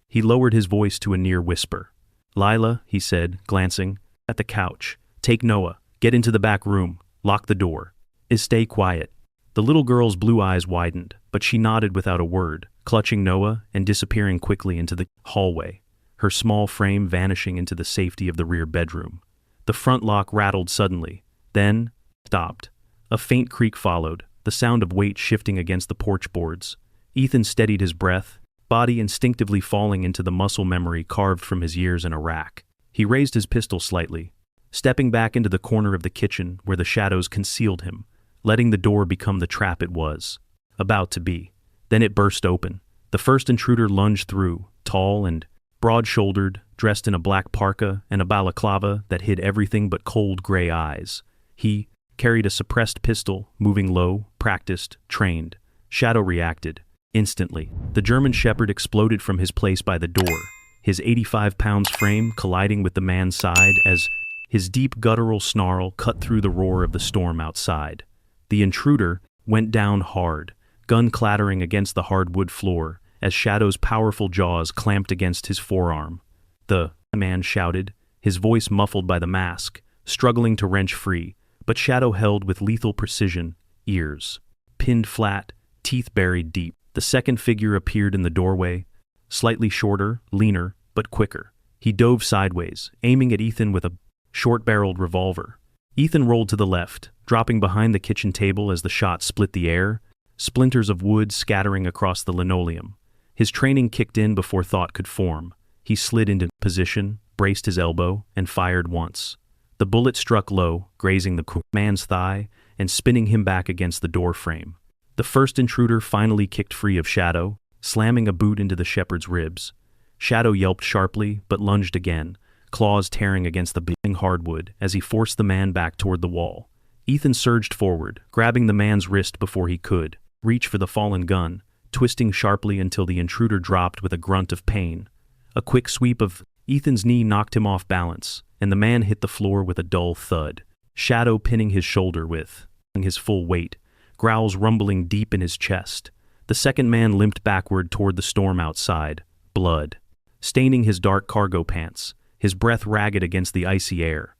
He lowered his voice to a near whisper. "Lila," he said, glancing at the couch. "Take Noah. Get into the back room. Lock the door. Stay quiet." The little girl's blue eyes widened, but she nodded without a word, clutching Noah and disappearing quickly into the hallway, her small frame vanishing into the safety of the rear bedroom. The front lock rattled suddenly, then stopped. A faint creak followed, the sound of weight shifting against the porch boards. Ethan steadied his breath, body instinctively falling into the muscle memory carved from his years in Iraq. He raised his pistol slightly, stepping back into the corner of the kitchen where the shadows concealed him, letting the door become the trap it was about to be. Then it burst open. The first intruder lunged through, tall and broad-shouldered, dressed in a black parka and a balaclava that hid everything but cold gray eyes. He carried a suppressed pistol, moving low, practiced, trained. Shadow reacted. Instantly, the German Shepherd exploded from his place by the door, his 85 pounds frame colliding with the man's side as his deep guttural snarl cut through the roar of the storm outside. The intruder went down hard, gun clattering against the hardwood floor as Shadow's powerful jaws clamped against his forearm. The man shouted, his voice muffled by the mask, struggling to wrench free, but Shadow held with lethal precision, ears pinned flat, teeth buried deep. The second figure appeared in the doorway, slightly shorter, leaner, but quicker. He dove sideways, aiming at Ethan with a short-barreled revolver. Ethan rolled to the left, dropping behind the kitchen table as the shot split the air, splinters of wood scattering across the linoleum. His training kicked in before thought could form. He slid into position, braced his elbow, and fired once. The bullet struck low, grazing the man's thigh and spinning him back against the door frame. The first intruder finally kicked free of Shadow, slamming a boot into the shepherd's ribs. Shadow yelped sharply, but lunged again, claws tearing against the bleeding hardwood as he forced the man back toward the wall. Ethan surged forward, grabbing the man's wrist before he could reach for the fallen gun, twisting sharply until the intruder dropped with a grunt of pain. A quick sweep of Ethan's knee knocked him off balance, and the man hit the floor with a dull thud. Shadow pinning his shoulder with his full weight, growls rumbling deep in his chest. The second man limped backward toward the storm outside, blood staining his dark cargo pants, his breath ragged against the icy air.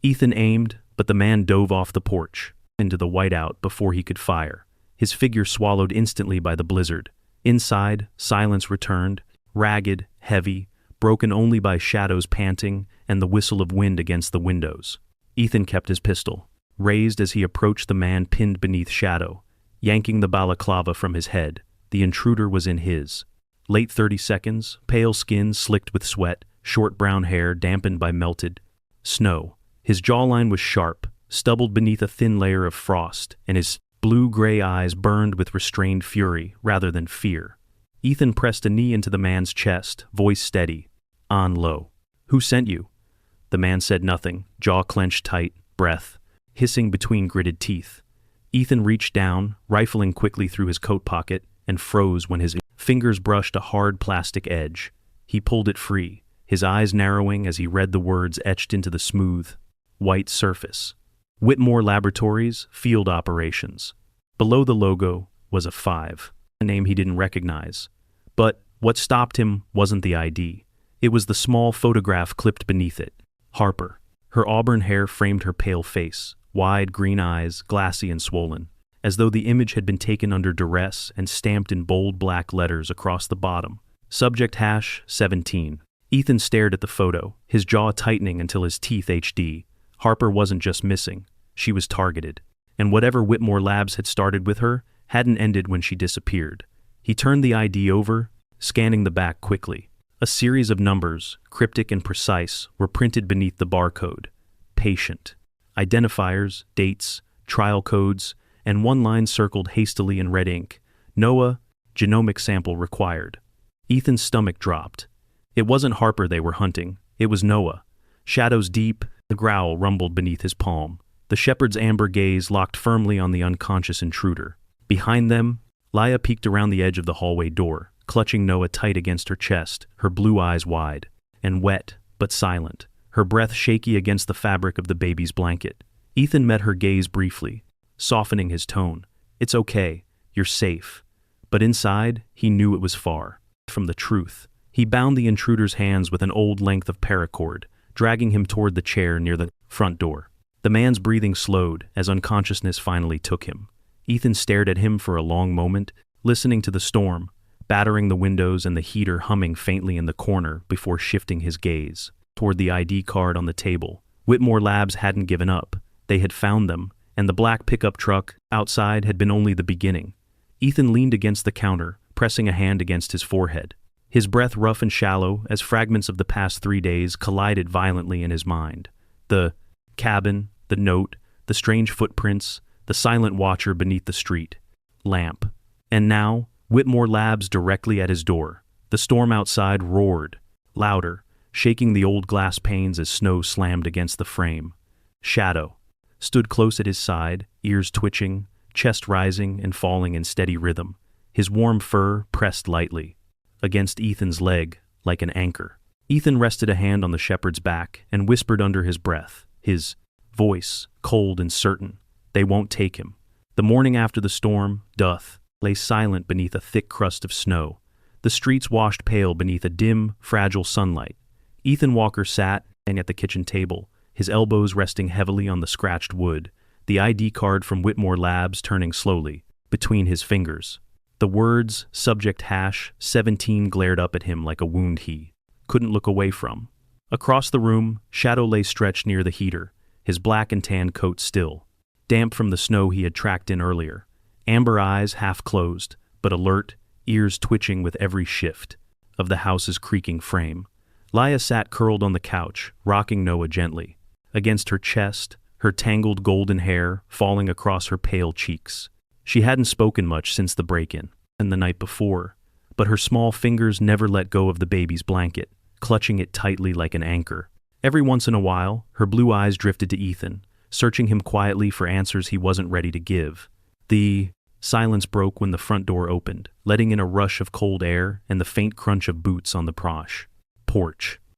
Ethan aimed, but the man dove off the porch into the whiteout before he could fire, his figure swallowed instantly by the blizzard. Inside, silence returned, ragged, heavy, broken only by Shadow's panting and the whistle of wind against the windows. Ethan kept his pistol raised as he approached the man pinned beneath Shadow, yanking the balaclava from his head. The intruder was in his. Late 30 seconds, pale skin slicked with sweat, short brown hair dampened by melted snow. His jawline was sharp, stubbled beneath a thin layer of frost, and his blue-gray eyes burned with restrained fury rather than fear. Ethan pressed a knee into the man's chest, voice steady, on low. "Who sent you?" The man said nothing, jaw clenched tight, breath hissing between gritted teeth. Ethan reached down, rifling quickly through his coat pocket, and froze when his fingers brushed a hard plastic edge. He pulled it free, his eyes narrowing as he read the words etched into the smooth, white surface. Whitmore Laboratories, Field Operations. Below the logo was a 5, a name he didn't recognize. But what stopped him wasn't the ID. It was the small photograph clipped beneath it. Harper. Her auburn hair framed her pale face, wide green eyes, glassy and swollen, as though the image had been taken under duress and stamped in bold black letters across the bottom. Subject #17. Ethan stared at the photo, his jaw tightening until his teeth HD. Harper wasn't just missing, she was targeted. And whatever Whitmore Labs had started with her hadn't ended when she disappeared. He turned the ID over, scanning the back quickly. A series of numbers, cryptic and precise, were printed beneath the barcode. Patient. Identifiers, dates, trial codes, and one line circled hastily in red ink. NOAA, genomic sample required. Ethan's stomach dropped. It wasn't Harper they were hunting, it was NOAA. Shadows deep, the growl rumbled beneath his palm. The shepherd's amber gaze locked firmly on the unconscious intruder. Behind them, Laya peeked around the edge of the hallway door, clutching NOAA tight against her chest, her blue eyes wide, and wet, but silent, her breath shaky against the fabric of the baby's blanket. Ethan met her gaze briefly, softening his tone. "It's okay, you're safe." But inside, he knew it was far from the truth. He bound the intruder's hands with an old length of paracord, dragging him toward the chair near the front door. The man's breathing slowed as unconsciousness finally took him. Ethan stared at him for a long moment, listening to the storm, battering the windows and the heater humming faintly in the corner before shifting his gaze toward the ID card on the table. Whitmore Labs hadn't given up. They had found them, and the black pickup truck outside had been only the beginning. Ethan leaned against the counter, pressing a hand against his forehead. His breath rough and shallow as fragments of the past 3 days collided violently in his mind. The cabin, the note, the strange footprints, the silent watcher beneath the street lamp. And now, Whitmore Labs directly at his door. The storm outside roared, louder, shaking the old glass panes as snow slammed against the frame. Shadow stood close at his side, ears twitching, chest rising and falling in steady rhythm, his warm fur pressed lightly against Ethan's leg like an anchor. Ethan rested a hand on the shepherd's back and whispered under his breath, his voice cold and certain, "They won't take him." The morning after the storm, Duth lay silent beneath a thick crust of snow. The streets washed pale beneath a dim, fragile sunlight. Ethan Walker sat at the kitchen table, his elbows resting heavily on the scratched wood, the ID card from Whitmore Labs turning slowly between his fingers. The words, subject #17 glared up at him like a wound he couldn't look away from. Across the room, Shadow lay stretched near the heater, his black and tan coat still, damp from the snow he had tracked in earlier. Amber eyes half closed, but alert, ears twitching with every shift of the house's creaking frame. Laya sat curled on the couch, rocking Noah gently against her chest, her tangled golden hair falling across her pale cheeks. She hadn't spoken much since the break-in and the night before, but her small fingers never let go of the baby's blanket, clutching it tightly like an anchor. Every once in a while, her blue eyes drifted to Ethan, searching him quietly for answers he wasn't ready to give. The silence broke when the front door opened, letting in a rush of cold air and the faint crunch of boots on the porch.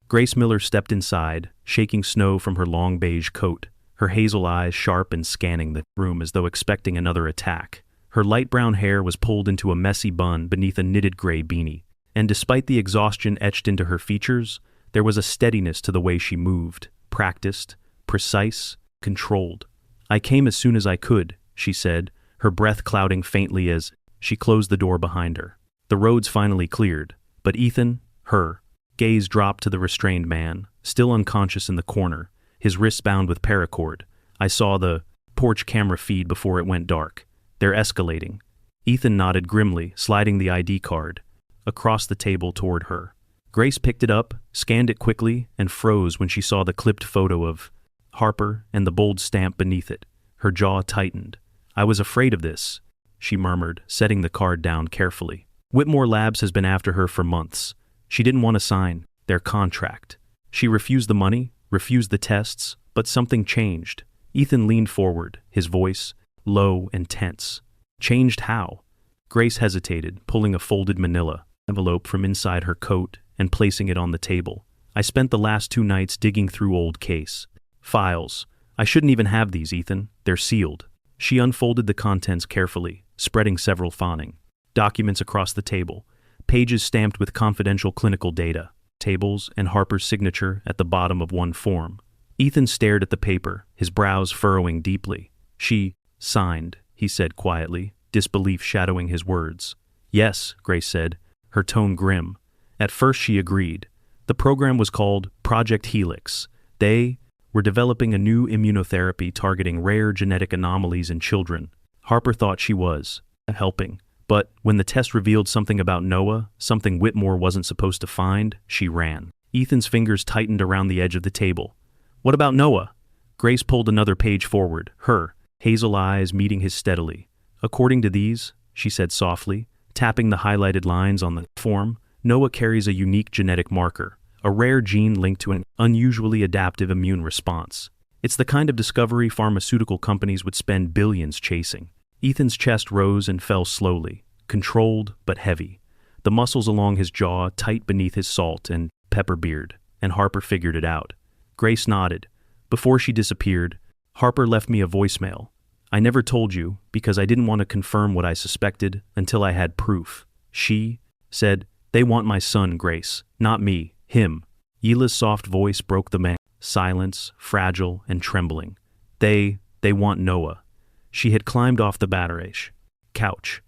Grace Miller stepped inside, shaking snow from her long beige coat, her hazel eyes sharp and scanning the room as though expecting another attack. Her light brown hair was pulled into a messy bun beneath a knitted gray beanie, and despite the exhaustion etched into her features, there was a steadiness to the way she moved, practiced, precise, controlled. "I came as soon as I could," she said, her breath clouding faintly as she closed the door behind her. The roads finally cleared, but Ethan, her gaze dropped to the restrained man, still unconscious in the corner, his wrists bound with paracord. I saw the porch camera feed before it went dark. "They're escalating." Ethan nodded grimly, sliding the ID card across the table toward her. Grace picked it up, scanned it quickly, and froze when she saw the clipped photo of Harper and the bold stamp beneath it. Her jaw tightened. "I was afraid of this," she murmured, setting the card down carefully. "Whitmore Labs has been after her for months. She didn't want to sign their contract. She refused the money, refused the tests, but something changed." Ethan leaned forward, his voice low and tense. "Changed how?" Grace hesitated, pulling a folded manila envelope from inside her coat and placing it on the table. "I spent the last 2 nights digging through old case files. I shouldn't even have these, Ethan. They're sealed." She unfolded the contents carefully, spreading several fawning documents across the table, pages stamped with confidential clinical data, tables and Harper's signature at the bottom of one form. Ethan stared at the paper, his brows furrowing deeply. "She signed," he said quietly, disbelief shadowing his words. "Yes," Grace said, her tone grim. At first she agreed. The program was called Project Helix. They were developing a new immunotherapy targeting rare genetic anomalies in children. Harper thought she was helping. But when the test revealed something about Noah, something Whitmore wasn't supposed to find, she ran. Ethan's fingers tightened around the edge of the table. "What about Noah?" Grace pulled another page forward, her hazel eyes meeting his steadily. "According to these," she said softly, tapping the highlighted lines on the form, "Noah carries a unique genetic marker, a rare gene linked to an unusually adaptive immune response. It's the kind of discovery pharmaceutical companies would spend billions chasing." Ethan's chest rose and fell slowly, controlled but heavy, the muscles along his jaw tight beneath his salt and pepper beard, and Harper figured it out. Grace nodded. "Before she disappeared, Harper left me a voicemail. I never told you because I didn't want to confirm what I suspected until I had proof. She said, 'They want my son, Grace, not me, him.'" Yila's soft voice broke the silence, fragile and trembling. They want Noah." She had climbed off the barrage couch.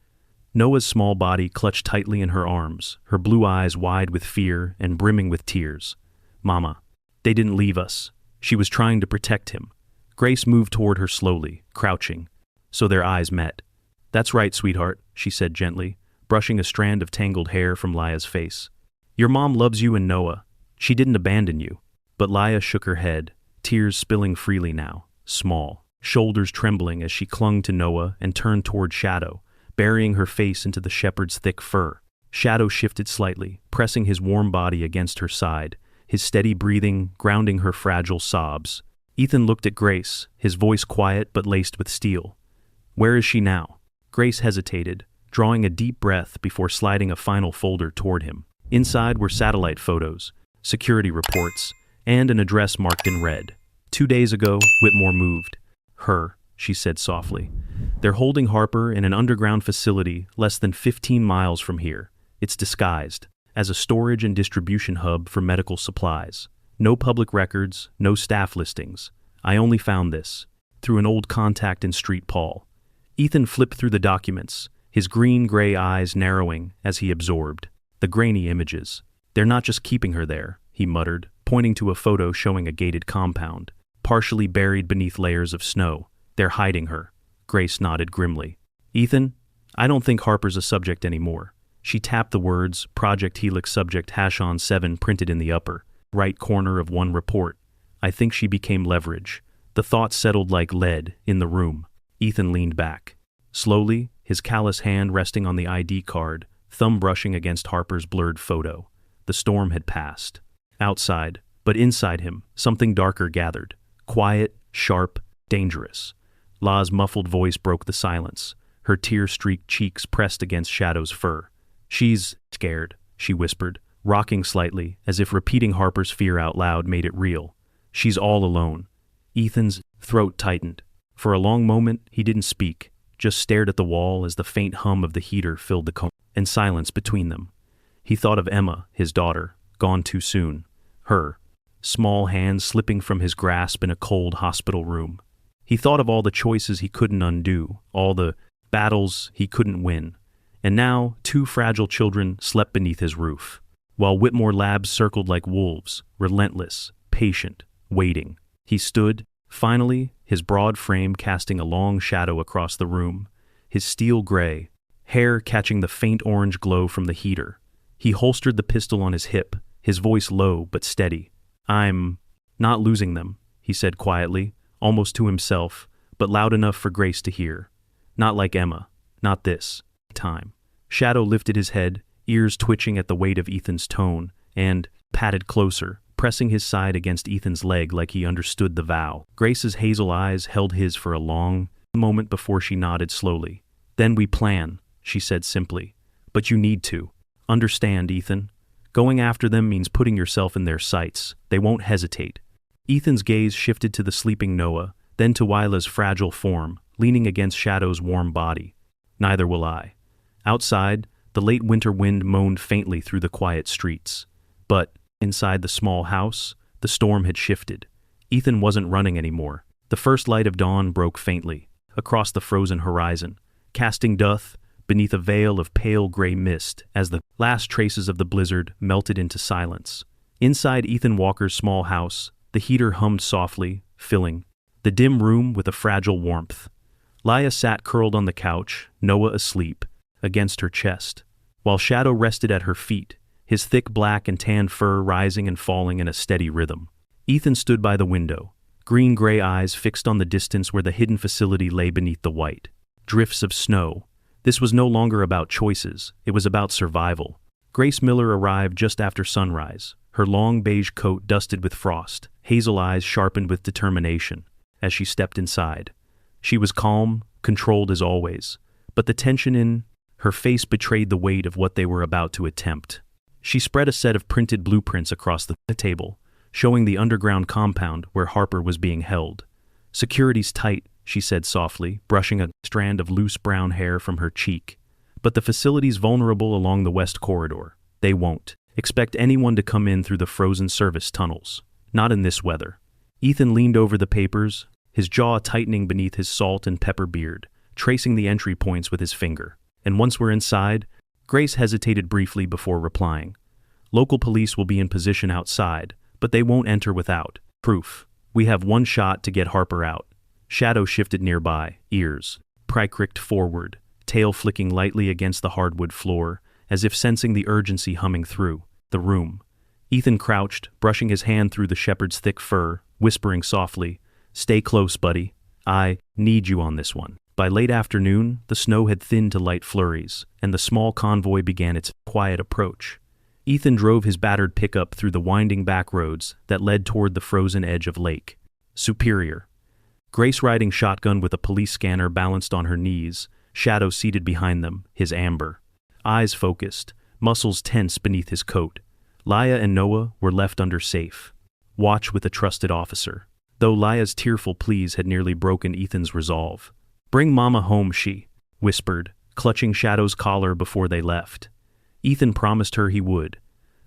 Noah's small body clutched tightly in her arms, her blue eyes wide with fear and brimming with tears. "Mama, they didn't leave us." She was trying to protect him. Grace moved toward her slowly, crouching, so their eyes met. "That's right, sweetheart," she said gently, brushing a strand of tangled hair from Laya's face. "Your mom loves you and Noah. She didn't abandon you." But Laya shook her head, tears spilling freely now, small, shoulders trembling as she clung to Noah and turned toward Shadow, burying her face into the shepherd's thick fur. Shadow shifted slightly, pressing his warm body against her side, his steady breathing grounding her fragile sobs. Ethan looked at Grace, his voice quiet but laced with steel. "Where is she now?" Grace hesitated, drawing a deep breath before sliding a final folder toward him. Inside were satellite photos, security reports, and an address marked in red. 2 days ago, Whitmore moved. "Her," she said softly. "They're holding Harper in an underground facility less than 15 miles from here. It's disguised as a storage and distribution hub for medical supplies. No public records, no staff listings. I only found this through an old contact in Street Paul." Ethan flipped through the documents, his green-gray eyes narrowing as he absorbed the grainy images. "They're not just keeping her there," he muttered, pointing to a photo showing a gated compound, partially buried beneath layers of snow. "They're hiding her." Grace nodded grimly. "Ethan, I don't think Harper's a subject anymore." She tapped the words Project Helix Subject #7 printed in the upper right corner of one report. "I think she became leverage." The thought settled like lead in the room. Ethan leaned back. Slowly, his callous hand resting on the ID card, thumb brushing against Harper's blurred photo. The storm had passed. Outside, but inside him, something darker gathered. Quiet, sharp, dangerous. La's muffled voice broke the silence, her tear-streaked cheeks pressed against Shadow's fur. "She's scared," she whispered, rocking slightly, as if repeating Harper's fear out loud made it real. "She's all alone." Ethan's throat tightened. For a long moment, he didn't speak, just stared at the wall as the faint hum of the heater filled the and silence between them. He thought of Emma, his daughter, gone too soon. Her small hands slipping from his grasp in a cold hospital room. He thought of all the choices he couldn't undo, all the battles he couldn't win. And now, 2 fragile children slept beneath his roof, while Whitmore Labs circled like wolves, relentless, patient, waiting. He stood, finally, his broad frame casting a long shadow across the room, his steel gray, hair catching the faint orange glow from the heater. He holstered the pistol on his hip, his voice low but steady. "I'm not losing them," he said quietly, almost to himself, but loud enough for Grace to hear. "Not like Emma. Not this time." Shadow lifted his head, ears twitching at the weight of Ethan's tone, and patted closer, pressing his side against Ethan's leg like he understood the vow. Grace's hazel eyes held his for a long moment before she nodded slowly. "Then we plan," she said simply. "But you need to. Understand, Ethan. Going after them means putting yourself in their sights. They won't hesitate." Ethan's gaze shifted to the sleeping Noah, then to Wyla's fragile form, leaning against Shadow's warm body. "Neither will I." Outside, the late winter wind moaned faintly through the quiet streets. But inside the small house, the storm had shifted. Ethan wasn't running anymore. The first light of dawn broke faintly across the frozen horizon, casting death beneath a veil of pale gray mist as the last traces of the blizzard melted into silence. Inside Ethan Walker's small house, the heater hummed softly, filling the dim room with a fragile warmth. Laya sat curled on the couch, Noah asleep, against her chest, while Shadow rested at her feet, his thick black and tan fur rising and falling in a steady rhythm. Ethan stood by the window, green-gray eyes fixed on the distance where the hidden facility lay beneath the white drifts of snow. This was no longer about choices, it was about survival. Grace Miller arrived just after sunrise, her long beige coat dusted with frost, hazel eyes sharpened with determination, as she stepped inside. She was calm, controlled as always, but the tension in her face betrayed the weight of what they were about to attempt. She spread a set of printed blueprints across the table, showing the underground compound where Harper was being held. "Security's tight," she said softly, brushing a strand of loose brown hair from her cheek. "But the facility's vulnerable along the west corridor. They won't expect anyone to come in through the frozen service tunnels. Not in this weather." Ethan leaned over the papers, his jaw tightening beneath his salt and pepper beard, tracing the entry points with his finger. "And once we're inside," Grace hesitated briefly before replying. "Local police will be in position outside, but they won't enter without proof. We have one shot to get Harper out." Shadow shifted nearby, ears pricked forward, tail flicking lightly against the hardwood floor, as if sensing the urgency humming through the room. Ethan crouched, brushing his hand through the shepherd's thick fur, whispering softly, "Stay close, buddy. I need you on this one." By late afternoon, the snow had thinned to light flurries, and the small convoy began its quiet approach. Ethan drove his battered pickup through the winding back roads that led toward the frozen edge of Lake Superior. Grace riding shotgun with a police scanner balanced on her knees, Shadow seated behind them, his amber eyes focused, muscles tense beneath his coat. Laya and Noah were left under safe watch with a trusted officer, though Laya's tearful pleas had nearly broken Ethan's resolve. "Bring Mama home," she whispered, clutching Shadow's collar before they left. Ethan promised her he would.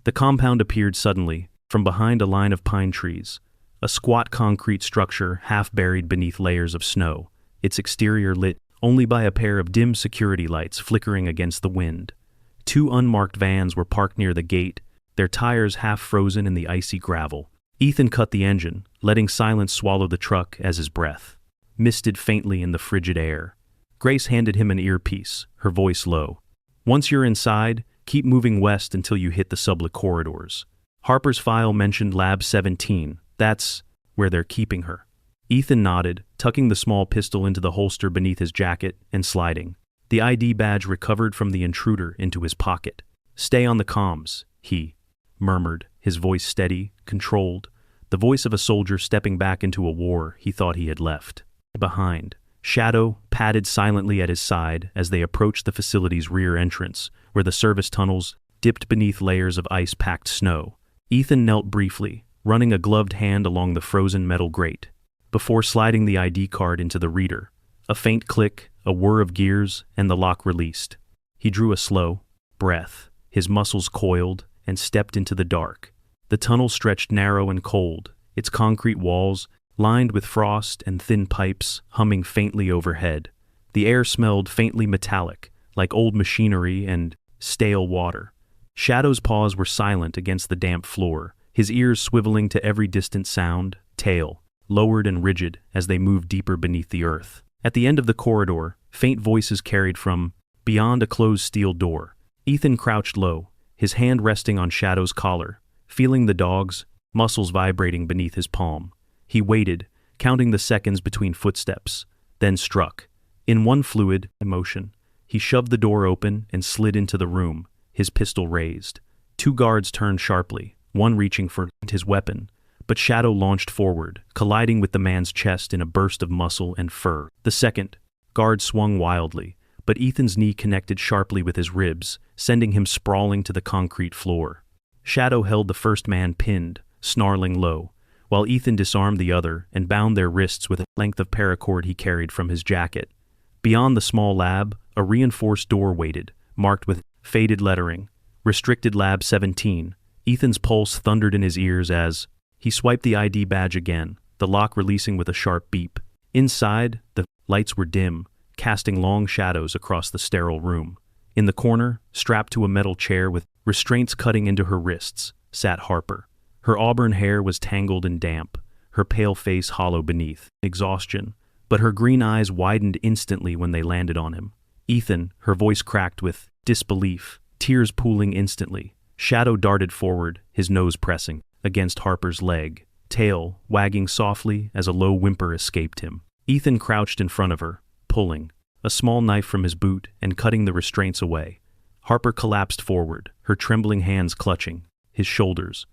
The compound appeared suddenly, from behind a line of pine trees, a squat concrete structure half buried beneath layers of snow, its exterior lit only by a pair of dim security lights flickering against the wind. Two unmarked vans were parked near the gate, their tires half frozen in the icy gravel. Ethan cut the engine, letting silence swallow the truck as his breath misted faintly in the frigid air. Grace handed him an earpiece, her voice low. "Once you're inside, keep moving west until you hit the sublet corridors. Harper's file mentioned Lab 17, that's where they're keeping her." Ethan nodded, tucking the small pistol into the holster beneath his jacket and sliding the ID badge recovered from the intruder into his pocket. "Stay on the comms," he murmured, his voice steady, controlled, the voice of a soldier stepping back into a war he thought he had left behind. Shadow padded silently at his side as they approached the facility's rear entrance, where the service tunnels dipped beneath layers of ice-packed snow. Ethan knelt briefly, running a gloved hand along the frozen metal grate, before sliding the ID card into the reader. A faint click, a whir of gears, and the lock released. He drew a slow breath, his muscles coiled, and stepped into the dark. The tunnel stretched narrow and cold, its concrete walls lined with frost and thin pipes humming faintly overhead. The air smelled faintly metallic, like old machinery and stale water. Shadow's paws were silent against the damp floor, his ears swiveling to every distant sound, tail lowered and rigid as they moved deeper beneath the earth. At the end of the corridor, faint voices carried from beyond a closed steel door. Ethan crouched low, his hand resting on Shadow's collar, feeling the dog's muscles vibrating beneath his palm. He waited, counting the seconds between footsteps, then struck. In one fluid motion, he shoved the door open and slid into the room, his pistol raised. Two guards turned sharply, one reaching for his weapon, but Shadow launched forward, colliding with the man's chest in a burst of muscle and fur. The second guard swung wildly, but Ethan's knee connected sharply with his ribs, sending him sprawling to the concrete floor. Shadow held the first man pinned, snarling low, while Ethan disarmed the other and bound their wrists with a length of paracord he carried from his jacket. Beyond the small lab, a reinforced door waited, marked with faded lettering, "Restricted Lab 17." Ethan's pulse thundered in his ears as he swiped the ID badge again, the lock releasing with a sharp beep. Inside, the lights were dim, casting long shadows across the sterile room. In the corner, strapped to a metal chair with restraints cutting into her wrists, sat Harper. Her auburn hair was tangled and damp, her pale face hollow beneath exhaustion, but her green eyes widened instantly when they landed on him. "Ethan," her voice cracked with disbelief, tears pooling instantly. Shadow darted forward, his nose pressing against Harper's leg, tail wagging softly as a low whimper escaped him. Ethan crouched in front of her, pulling a small knife from his boot and cutting the restraints away. Harper collapsed forward, her trembling hands clutching his shoulders.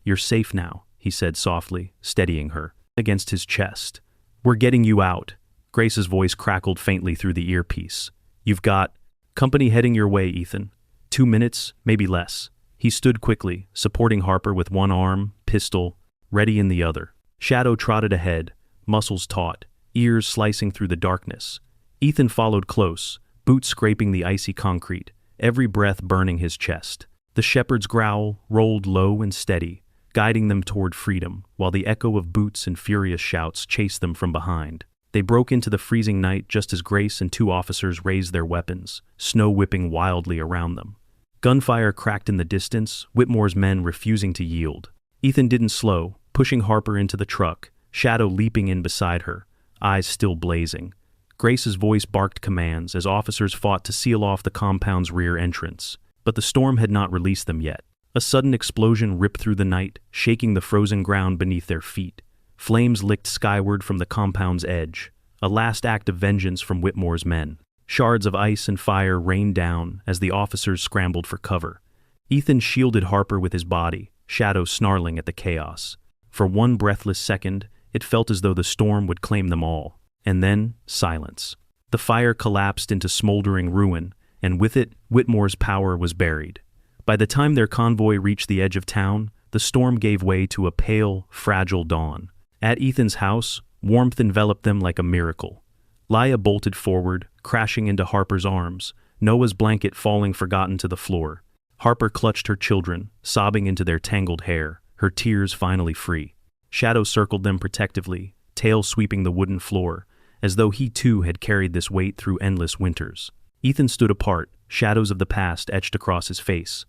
"You're safe now," he said softly, steadying her against his chest. "We're getting you out." Grace's voice crackled faintly through the earpiece. "You've got company heading your way, Ethan. 2 minutes, maybe less." He stood quickly, supporting Harper with one arm, pistol ready in the other. Shadow trotted ahead, muscles taut, ears slicing through the darkness. Ethan followed close, boots scraping the icy concrete, every breath burning his chest. The shepherd's growl rolled low and steady, guiding them toward freedom, while the echo of boots and furious shouts chased them from behind. They broke into the freezing night just as Grace and two officers raised their weapons, snow whipping wildly around them. Gunfire cracked in the distance, Whitmore's men refusing to yield. Ethan didn't slow, pushing Harper into the truck, Shadow leaping in beside her, eyes still blazing. Grace's voice barked commands as officers fought to seal off the compound's rear entrance. But the storm had not released them yet. A sudden explosion ripped through the night, shaking the frozen ground beneath their feet. Flames licked skyward from the compound's edge. a last act of vengeance from Whitmore's men. Shards of ice and fire rained down as the officers scrambled for cover. Ethan shielded Harper with his body, Shadow snarling at the chaos. For one breathless second, it felt as though the storm would claim them all. And then, silence. The fire collapsed into smoldering ruin, and with it, Whitmore's power was buried. By the time their convoy reached the edge of town, the storm gave way to a pale, fragile dawn. At Ethan's house, warmth enveloped them like a miracle. Laya bolted forward, crashing into Harper's arms, Noah's blanket falling forgotten to the floor. Harper clutched her children, sobbing into their tangled hair, her tears finally free. Shadow circled them protectively, tail sweeping the wooden floor, as though he too had carried this weight through endless winters. Ethan stood apart, shadows of the past etched across his face.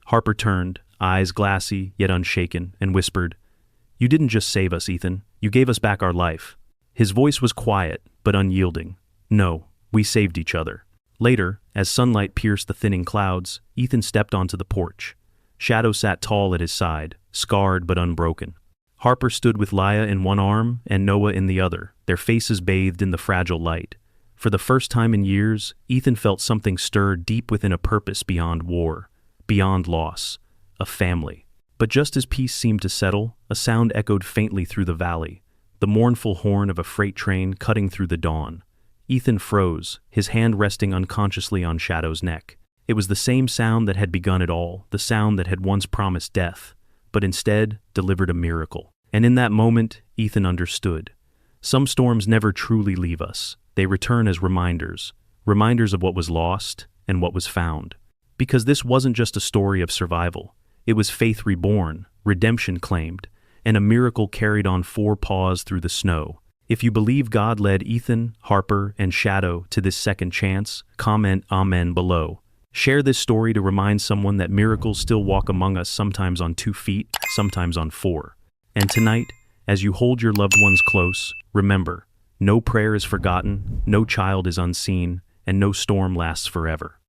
Harper turned, eyes glassy yet unshaken, and whispered, "You didn't just save us, Ethan. You gave us back our life." His voice was quiet, but unyielding. "No, we saved each other." Later, as sunlight pierced the thinning clouds, Ethan stepped onto the porch. Shadow sat tall at his side, scarred but unbroken. Harper stood with Laya in one arm and Noah in the other, their faces bathed in the fragile light. For the first time in years, Ethan felt something stir deep within, a purpose beyond war, beyond loss, a family. But just as peace seemed to settle, a sound echoed faintly through the valley, the mournful horn of a freight train cutting through the dawn. Ethan froze, his hand resting unconsciously on Shadow's neck. It was the same sound that had begun it all, the sound that had once promised death, but instead delivered a miracle. And in that moment, Ethan understood. Some storms never truly leave us. They return as reminders, reminders of what was lost and what was found. Because this wasn't just a story of survival. It was faith reborn, redemption claimed, and a miracle carried on four paws through the snow. If you believe God led Ethan, Harper, and Shadow to this second chance, comment Amen below. Share this story to remind someone that miracles still walk among us, sometimes on 2 feet, sometimes on 4. And tonight, as you hold your loved ones close, remember, no prayer is forgotten, no child is unseen, and no storm lasts forever.